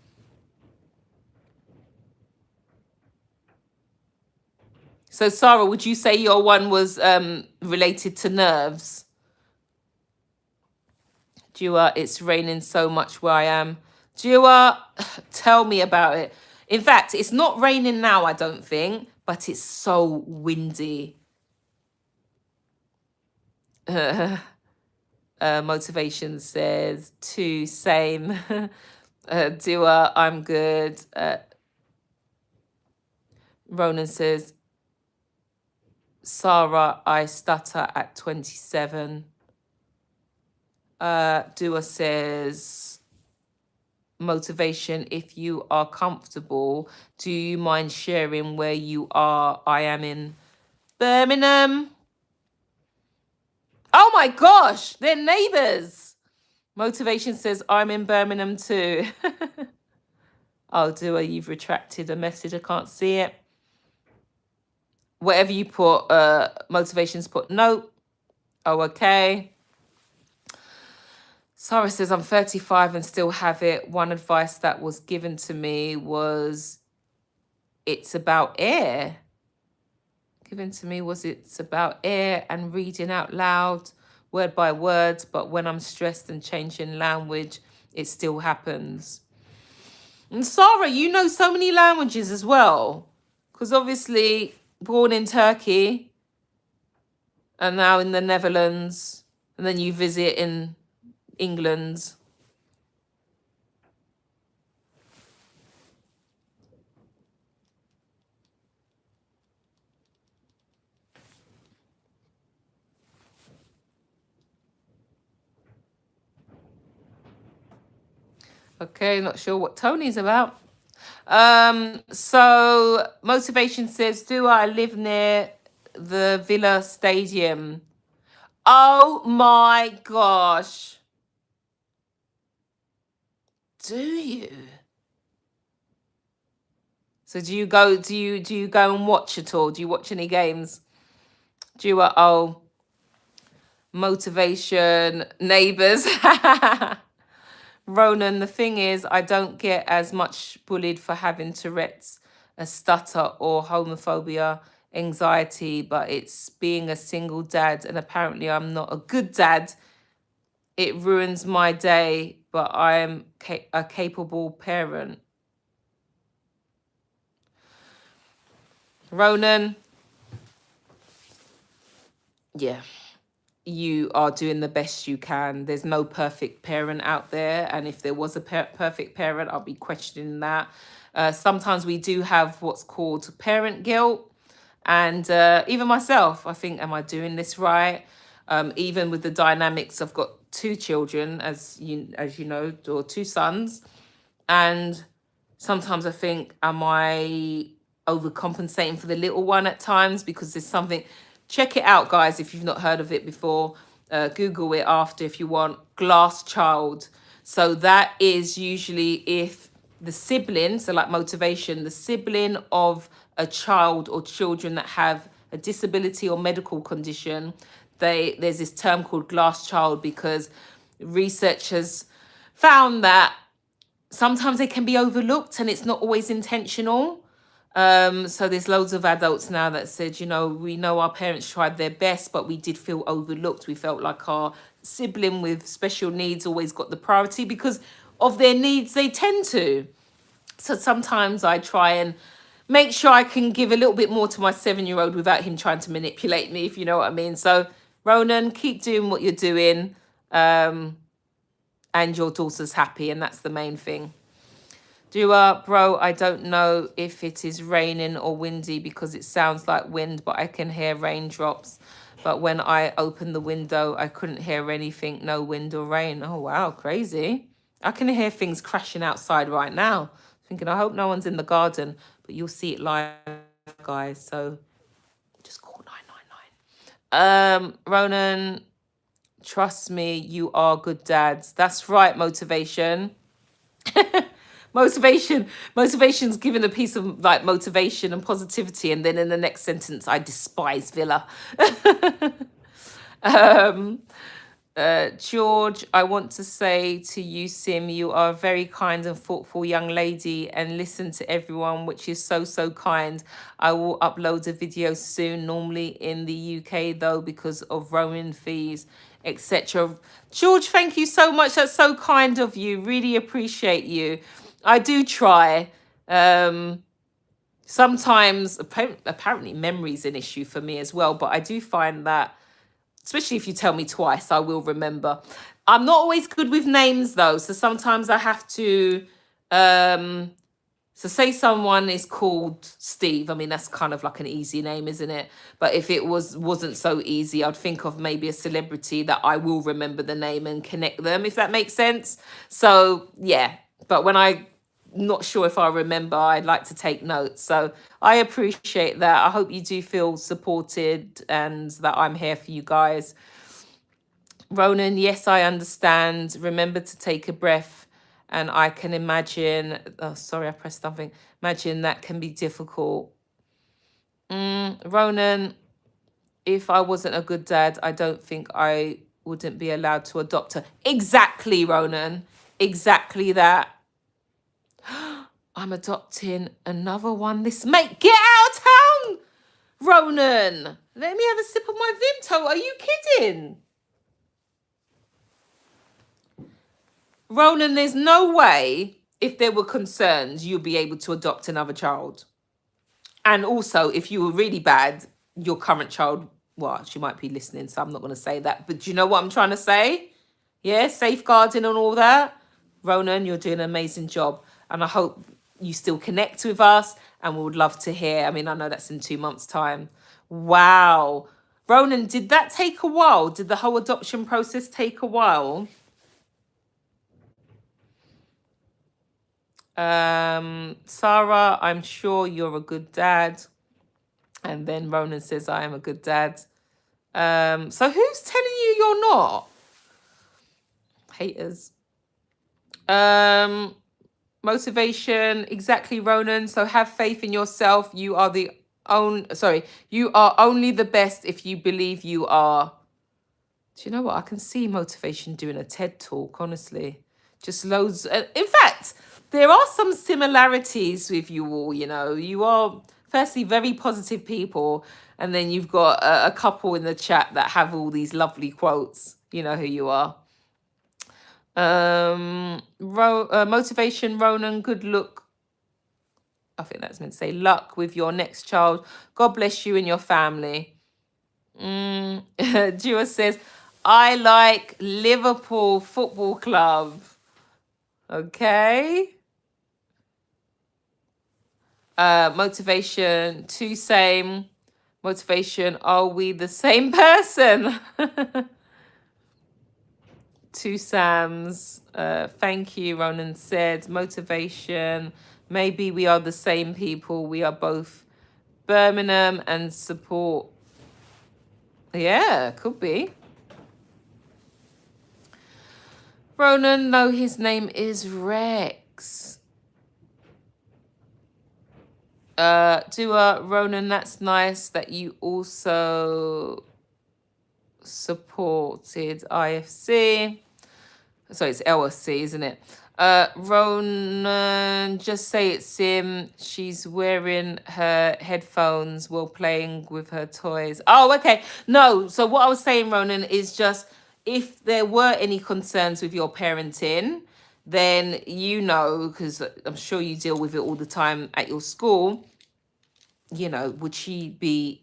So, Sarah, would you say your one was related to nerves? Dua, it's raining so much where I am. Dua, tell me about it. In fact, it's not raining now, I don't think, but it's so windy. Motivation says, too, same. Dua, I'm good. Ronan says, Sarah, I stutter at 27. Dua says, motivation, if you are comfortable, do you mind sharing where you are? I am in Birmingham. Oh my gosh, they're neighbors. Motivation says, I'm in Birmingham too. Oh, Dua, you've retracted a message. I can't see it. Whatever you put, motivations put no. Oh, okay. Sarah says, I'm 35 and still have it. One advice that was given to me was, it's about air. It's about air and reading out loud, word by word. But when I'm stressed and changing language, it still happens. And Sarah, you know so many languages as well. Because obviously, born in Turkey and now in the Netherlands. And then you visit in England. Okay, not sure what Tony's about. So motivation says, do I live near the Villa Stadium? Oh my gosh. Do you? So do you go and watch at all? Do you watch any games? Motivation, neighbors. Ronan, the thing is, I don't get as much bullied for having Tourette's, a stutter, or homophobia, anxiety, but it's being a single dad, and apparently I'm not a good dad. It ruins my day, but I am a capable parent. Ronan, yeah. You are doing the best you can. There's no perfect parent out there. And if there was a perfect parent, I'll be questioning that. Sometimes we do have what's called parent guilt. And even myself, I think, am I doing this right? Even with the dynamics, I've got 2 children, as you know, or 2 sons. And sometimes I think, am I overcompensating for the little one at times? Because there's something... Check it out, guys, if you've not heard of it before. Google it after if you want. Glass child. So that is usually if the sibling, so like motivation, the sibling of a child or children that have a disability or medical condition, there's this term called glass child, because research has found that sometimes they can be overlooked and it's not always intentional. So there's loads of adults now that said, we know our parents tried their best, but we did feel overlooked. We felt like our sibling with special needs always got the priority because of their needs they tend to. So sometimes I try and make sure I can give a little bit more to my 7-year-old without him trying to manipulate me, if you know what I mean. So Ronan, keep doing what you're doing, and your daughter's happy, and that's the main thing. Bro, I don't know if it is raining or windy because it sounds like wind, but I can hear raindrops. But when I opened the window, I couldn't hear anything, no wind or rain. Oh, wow, crazy. I can hear things crashing outside right now. Thinking, I hope no one's in the garden, but you'll see it live, guys. So just call 999. Ronan, trust me, you are good dads. That's right, motivation. Motivation's given a piece of like motivation and positivity, and then in the next sentence, I despise Villa. George, I want to say to you, Sim, you are a very kind and thoughtful young lady and listen to everyone, which is so, so kind. I will upload a video soon, normally in the UK though, because of roaming fees, etc. George, thank you so much. That's so kind of you. Really appreciate you. I do try. Sometimes, apparently memory's an issue for me as well, but I do find that, especially if you tell me twice, I will remember. I'm not always good with names though, so sometimes I have to, so say someone is called Steve. I mean, that's kind of like an easy name, isn't it? But if it wasn't so easy, I'd think of maybe a celebrity that I will remember the name and connect them, if that makes sense. So yeah, but when I not sure if I remember, I'd like to take notes. So I appreciate that. I hope you do feel supported and that I'm here for you guys. Ronan, yes, I understand. Remember to take a breath. And I can imagine, oh, sorry, I pressed something. Imagine that can be difficult. Ronan, if I wasn't a good dad, I don't think I wouldn't be allowed to adopt her. Exactly, Ronan. Exactly that. I'm adopting another one this mate. Get out of town, Ronan. Let me have a sip of my Vimto. Are you kidding? Ronan, there's no way, if there were concerns, you'd be able to adopt another child. And also, if you were really bad, your current child, well, she might be listening, so I'm not going to say that. But do you know what I'm trying to say? Yeah, safeguarding and all that. Ronan, you're doing an amazing job. And I hope you still connect with us. And we would love to hear. I mean, I know that's in 2 months' time. Wow. Ronan, did that take a while? Did the whole adoption process take a while? Sarah, I'm sure you're a good dad. And then Ronan says, I am a good dad. So who's telling you you're not? Haters. Motivation, exactly, Ronan. So have faith in yourself. You are you are only the best if you believe you are. Do you know what? I can see motivation doing a TED talk, honestly. Just loads. In fact, there are some similarities with you all, you know. You are, firstly, very positive people. And then you've got a couple in the chat that have all these lovely quotes. You know who you are. Motivation, Ronan, good luck. I think that's meant to say luck with your next child. God bless you and your family. Dua says, I like Liverpool Football Club. Okay. Motivation, two same. Motivation, are we the same person? Two Sams. Thank you, Ronan said. Motivation, maybe we are the same people. We are both Birmingham and support. Yeah, could be. Ronan, no, his name is Rex. Dua, Ronan, that's nice that you also supported IFC. Sorry, it's LFC, isn't it? Ronan, just say it's Sim. She's wearing her headphones while playing with her toys. Oh, okay. No, so what I was saying, Ronan, is just if there were any concerns with your parenting, then you know, because I'm sure you deal with it all the time at your school, you know, would she be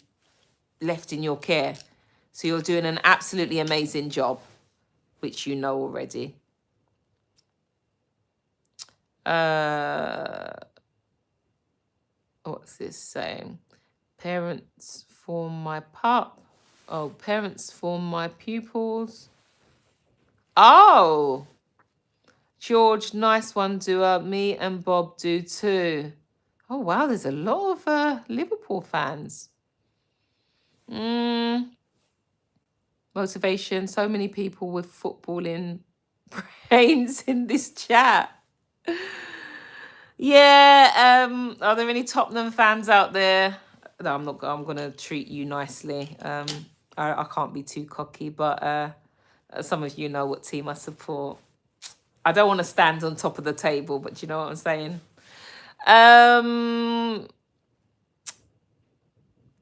left in your care? So you're doing an absolutely amazing job, which you know already. What's this saying? Parents form my pup. Oh, parents form my pupils. Oh, George, nice one, Dua. Me and Bob do too. Oh, wow, there's a lot of Liverpool fans. Motivation, so many people with footballing brains in this chat. Yeah, are there any Tottenham fans out there? No, I'm not. I'm gonna treat you nicely. I can't be too cocky, but some of you know what team I support. I don't want to stand on top of the table, but you know what I'm saying.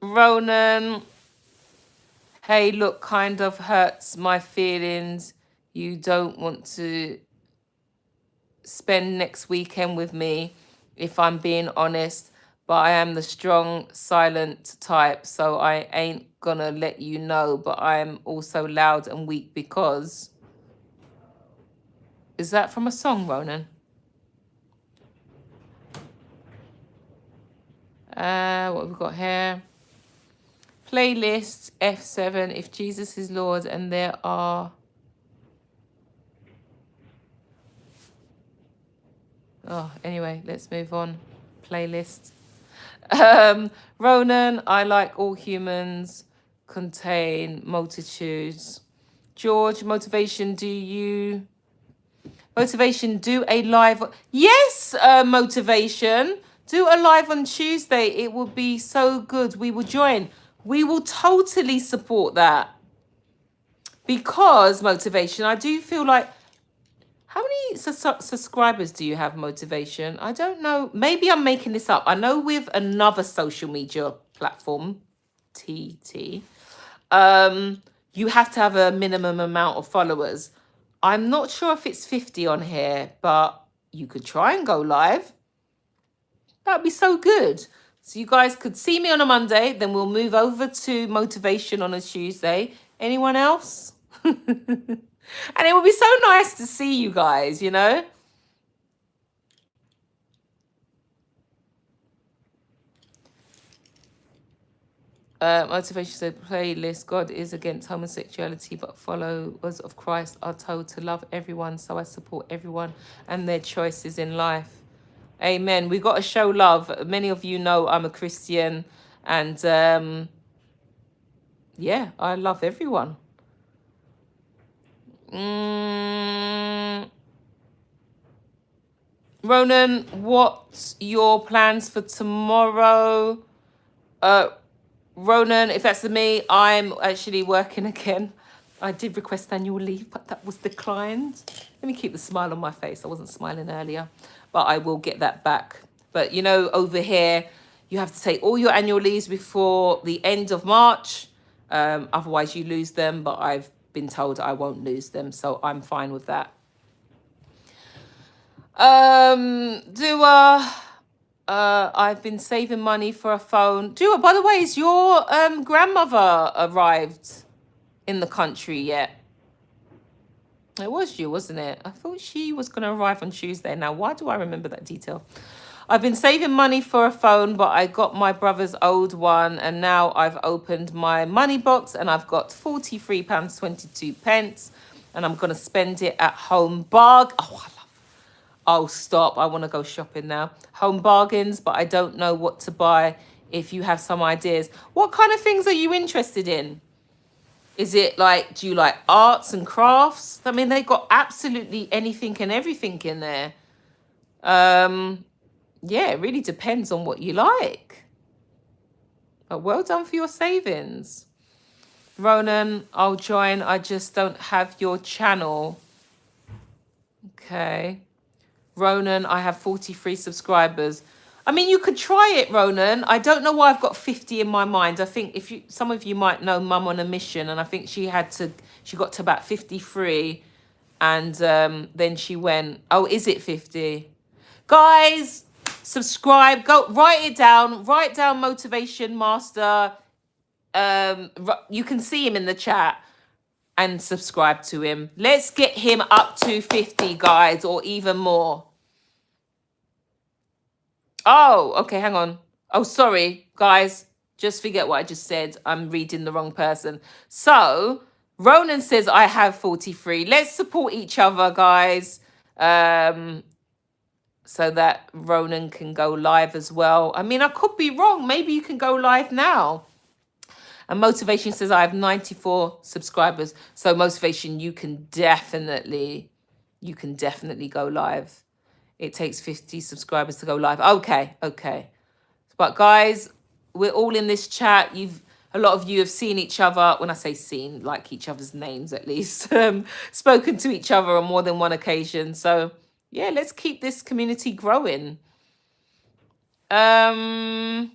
Ronan, hey, look, kind of hurts my feelings. You don't want to spend next weekend with me, if I'm being honest, but I am the strong, silent type, so I ain't gonna let you know, but I am also loud and weak because... Is that from a song, Ronan? What have we got here? Playlist F7, if Jesus is Lord and there are... Oh, anyway, let's move on. Playlist. Ronan, I like all humans contain multitudes. George, motivation, do a live? Yes, motivation. Do a live on Tuesday. It will be so good. We will join. We will totally support that. Because motivation, I do feel like, how many subscribers do you have, motivation? I don't know. Maybe I'm making this up. I know with another social media platform, TT, you have to have a minimum amount of followers. I'm not sure if it's 50 on here, but you could try and go live. That'd be so good. So you guys could see me on a Monday, then we'll move over to motivation on a Tuesday. Anyone else? And it would be so nice to see you guys, you know? Motivation said, playlist, God is against homosexuality, but followers of Christ are told to love everyone, so I support everyone and their choices in life. Amen. We got to show love. Many of you know I'm a Christian, and yeah, I love everyone. Ronan, what's your plans for tomorrow? Ronan, if that's me, I'm actually working again. I did request annual leave, but that was declined. Let me keep the smile on my face. I wasn't smiling earlier, but I will get that back. But you know, over here, you have to take all your annual leaves before the end of March. Otherwise, you lose them, but I've been told I won't lose them, so I'm fine with that. I've been saving money for a phone. Dua, by the way, is your grandmother arrived in the country yet? It was you, wasn't it? I thought she was going to arrive on Tuesday. Now, why do I remember that detail? I've been saving money for a phone, but I got my brother's old one, and now I've opened my money box and I've got £43.22, and I'm going to spend it at Home Oh, stop. I want to go shopping now. Home Bargains, but I don't know what to buy. If you have some ideas. What kind of things are you interested in? Is it like, do you like arts and crafts? I mean, they got absolutely anything and everything in there. Yeah, it really depends on what you like. But well done for your savings. Ronan, I'll join. I just don't have your channel. Okay. Ronan, I have 43 subscribers. I mean, you could try it, Ronan. I don't know why I've got 50 in my mind. I think some of you might know Mum on a Mission, and I think she got to about 53, and then she went, oh, is it 50? Guys, subscribe, go write it down, write down Motivation Master. You can see him in the chat and subscribe to him. Let's get him up to 50, guys, or even more. Oh, okay, hang on. Oh, sorry, guys. Just forget what I just said. I'm reading the wrong person. So, Ronan says I have 43. Let's support each other, guys. So that Ronan can go live as well. I mean, I could be wrong. Maybe you can go live now. And Motivation says I have 94 subscribers. So Motivation, you can definitely go live. It takes 50 subscribers to go live. Okay. But guys, we're all in this chat. A lot of you have seen each other. When I say seen, like each other's names at least. Spoken to each other on more than one occasion. So yeah, let's keep this community growing. So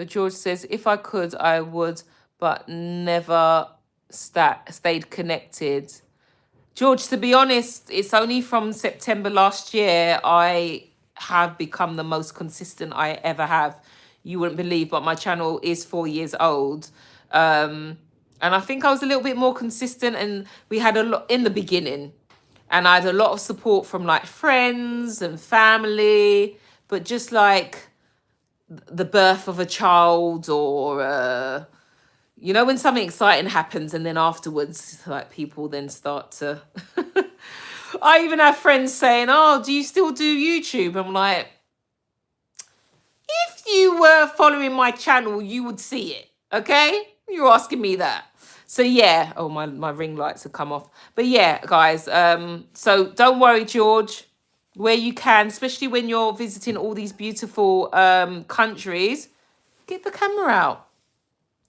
George says, if I could, I would, but never stayed connected. George, to be honest, it's only from September last year I have become the most consistent I ever have. You wouldn't believe, but my channel is 4 years old. And I think I was a little bit more consistent, and we had a lot in the beginning. And I had a lot of support from like friends and family, but just like the birth of a child or... you know, when something exciting happens and then afterwards, like, people then start to I even have friends saying, oh, do you still do YouTube? I'm like, if you were following my channel, you would see it. Okay? You're asking me that. So yeah. Oh, my ring lights have come off. But yeah, guys. So don't worry, George. Where you can, especially when you're visiting all these beautiful countries, get the camera out.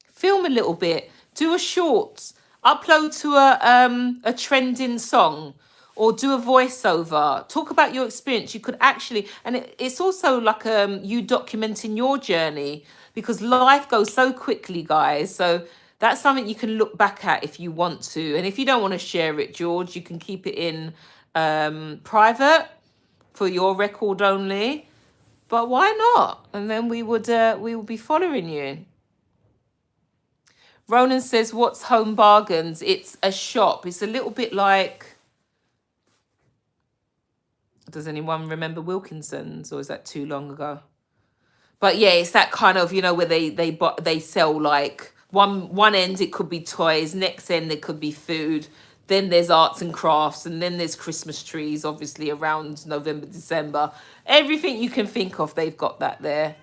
Film a little bit. Do a shorts. Upload to a trending song, or do a voiceover. Talk about your experience. You could actually, and it's also like you documenting your journey, because life goes so quickly, guys. So that's something you can look back at if you want to. And if you don't want to share it, George, you can keep it in private for your record only. But why not? And then we would be following you. Ronan says, what's Home Bargains? It's a shop. It's a little bit like, does anyone remember Wilkinson's, or is that too long ago? But yeah, it's that kind of, where they sell like one end it could be toys, next end it could be food, then there's arts and crafts, and then there's Christmas trees, obviously around November, December. Everything you can think of, they've got that there.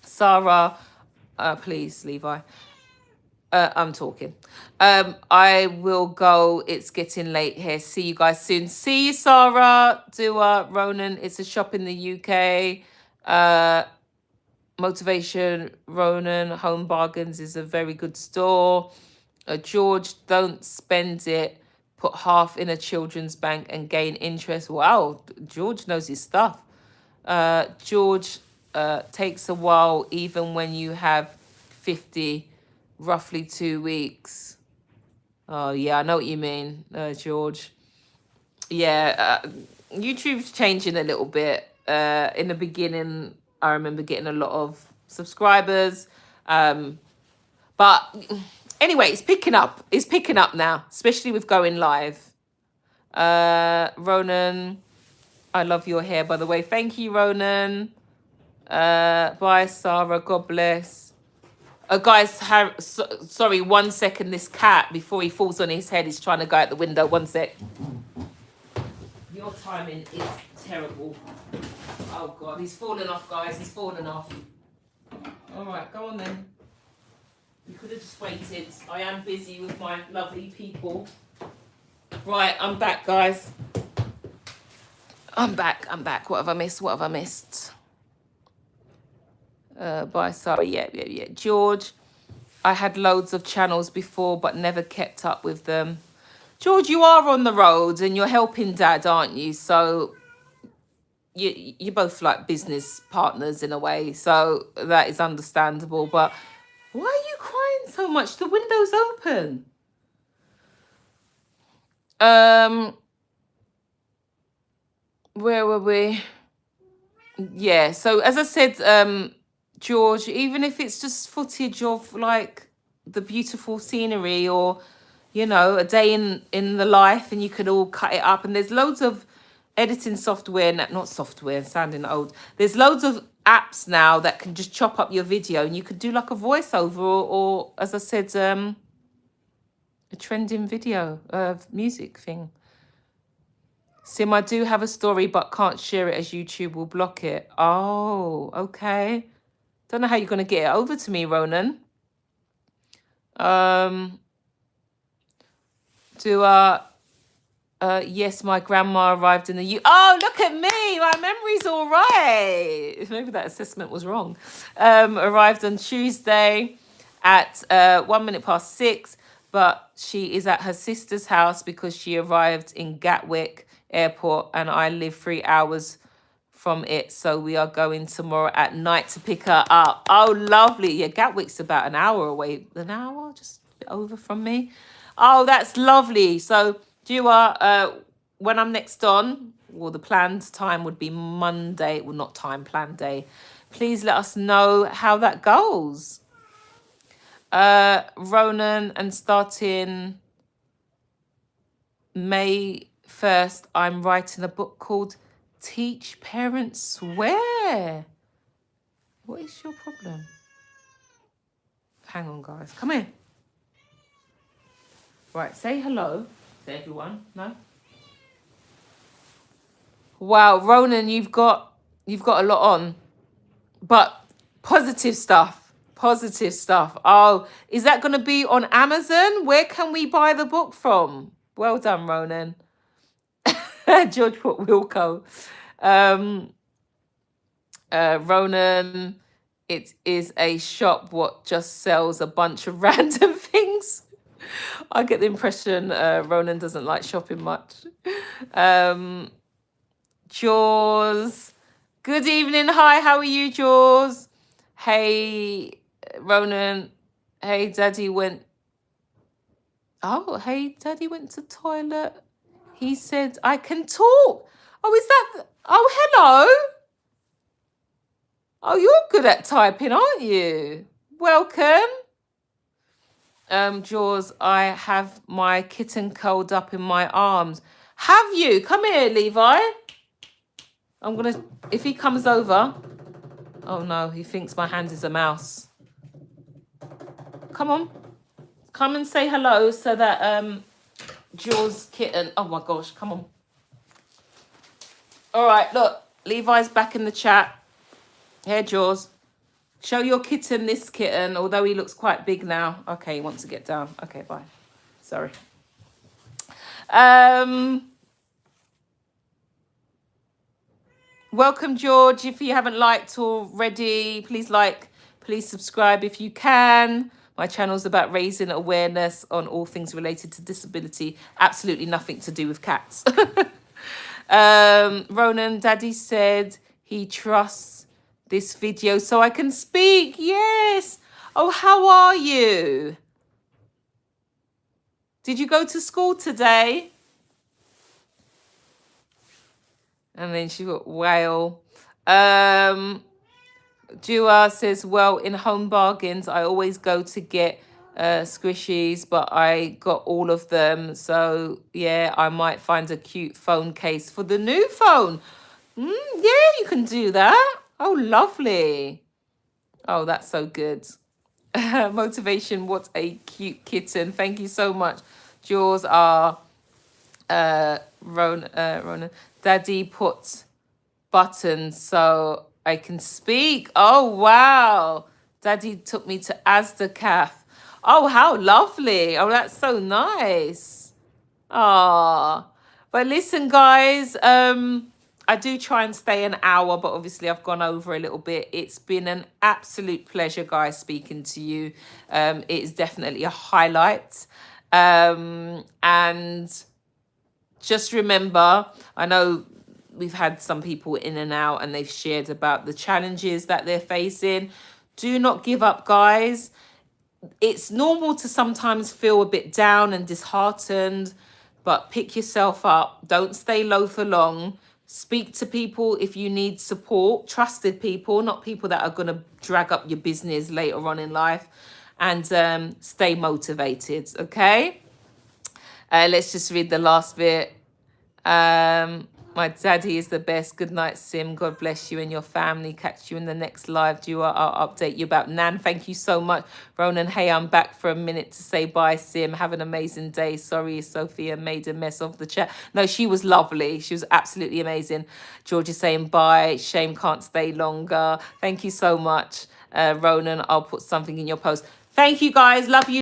Sarah, please, Levi. I'm talking. I will go. It's getting late here. See you guys soon. See you, Sarah. Ronan. It's a shop in the UK. Motivation, Ronan. Home Bargains is a very good store. George, don't spend it. Put half in a children's bank and gain interest. Wow, George knows his stuff. George, takes a while, even when you have 50, roughly 2 weeks. Oh, yeah, I know what you mean, George. Yeah, YouTube's changing a little bit. In the beginning, I remember getting a lot of subscribers. But anyway, it's picking up. It's picking up now, especially with going live. Ronan, I love your hair, by the way. Thank you, Ronan. Bye, Sarah. God bless. Guys, sorry, 1 second. This cat, before he falls on his head, is trying to go out the window. 1 sec. Your timing is terrible. Oh, God. He's fallen off, guys. He's fallen off. All right, go on then. You could have just waited. I am busy with my lovely people. Right, I'm back, guys. I'm back. What have I missed? Bye, sorry. Yeah. George, I had loads of channels before, but never kept up with them. George, you are on the road and you're helping Dad, aren't you? So you're both like business partners in a way. So that is understandable. But why are you crying so much? The window's open. Where were we? Yeah, so as I said, George, even if it's just footage of like the beautiful scenery, or a day in the life, and you could all cut it up, and there's loads of editing software, not software, sounding old. There's loads of apps now that can just chop up your video, and you could do like a voiceover, or as I said, a trending video music thing. Sim, I do have a story, but can't share it as YouTube will block it. Oh, okay. Don't know how you're going to get it over to me, Ronan. Yes, my grandma arrived in the Oh, look at me. My memory's all right. Maybe that assessment was wrong. Arrived on Tuesday at 6:01, but she is at her sister's house because she arrived in Gatwick Airport, and I live 3 hours from it, so we are going tomorrow at night to pick her up. Oh, lovely. Yeah, Gatwick's about an hour away. An hour, just over from me. Oh, that's lovely. So when I'm next on, well, the planned time would be Monday. Well, not time, planned day. Please let us know how that goes. Ronan, and starting May 1st, I'm writing a book called Teach Parents Swear. What is your problem? Hang on, guys. Come here. Right, say hello. To everyone, no? Wow, Ronan, you've got a lot on. But positive stuff. Positive stuff. Oh, is that going to be on Amazon? Where can we buy the book from? Well done, Ronan. George put Wilco. Ronan, it is a shop what just sells a bunch of random things. I get the impression Ronan doesn't like shopping much. Jaws. Good evening. Hi, how are you, Jaws? Hey, Ronan. Hey, Daddy went. Oh, hey, Daddy went to toilet. He said, I can talk. Oh, is that. Oh, hello. Oh, you're good at typing, aren't you? Welcome. Jaws, I have my kitten curled up in my arms. Have you? Come here, Levi. I'm going to. If he comes over. Oh, no, he thinks my hand is a mouse. Come on. Come and say hello so that Jaws kitten. Oh my gosh, come on. All right, look, Levi's back in the chat. Here, Jaws. Show your kitten this kitten, although he looks quite big now. Okay, he wants to get down. Okay, bye. Sorry. Welcome, George. If you haven't liked already, please like, please subscribe if you can. My channel's about raising awareness on all things related to disability. Absolutely nothing to do with cats. Ronan, Daddy said he trusts this video so I can speak. Yes. Oh, how are you? Did you go to school today? And then she got whale. Dua says, well, in Home Bargains, I always go to get squishies, but I got all of them. So, yeah, I might find a cute phone case for the new phone. Yeah, you can do that. Oh, lovely. Oh, that's so good. Motivation, what a cute kitten. Thank you so much. Jaws are Ronan. Daddy put buttons so I can speak. Oh, wow. Daddy took me to Asda. Oh, how lovely. Oh, that's so nice. Ah, but listen, guys, I do try and stay an hour, but obviously I've gone over a little bit. It's been an absolute pleasure, guys, speaking to you. It is definitely a highlight. And just remember, I know we've had some people in and out and they've shared about the challenges that they're facing. Do not give up, guys. It's normal to sometimes feel a bit down and disheartened, but pick yourself up. Don't stay low for long. Speak to people if you need support, trusted people, not people that are going to drag up your business later on in life, and stay motivated, okay? Let's just read the last bit. My daddy is the best. Good night, Sim. God bless you and your family. Catch you in the next live. I'll update you about Nan. Thank you so much, Ronan. Hey, I'm back for a minute to say bye, Sim. Have an amazing day. Sorry, Sophia made a mess of the chat. No, she was lovely. She was absolutely amazing. George is saying bye. Shame can't stay longer. Thank you so much, Ronan. I'll put something in your post. Thank you, guys. Love you.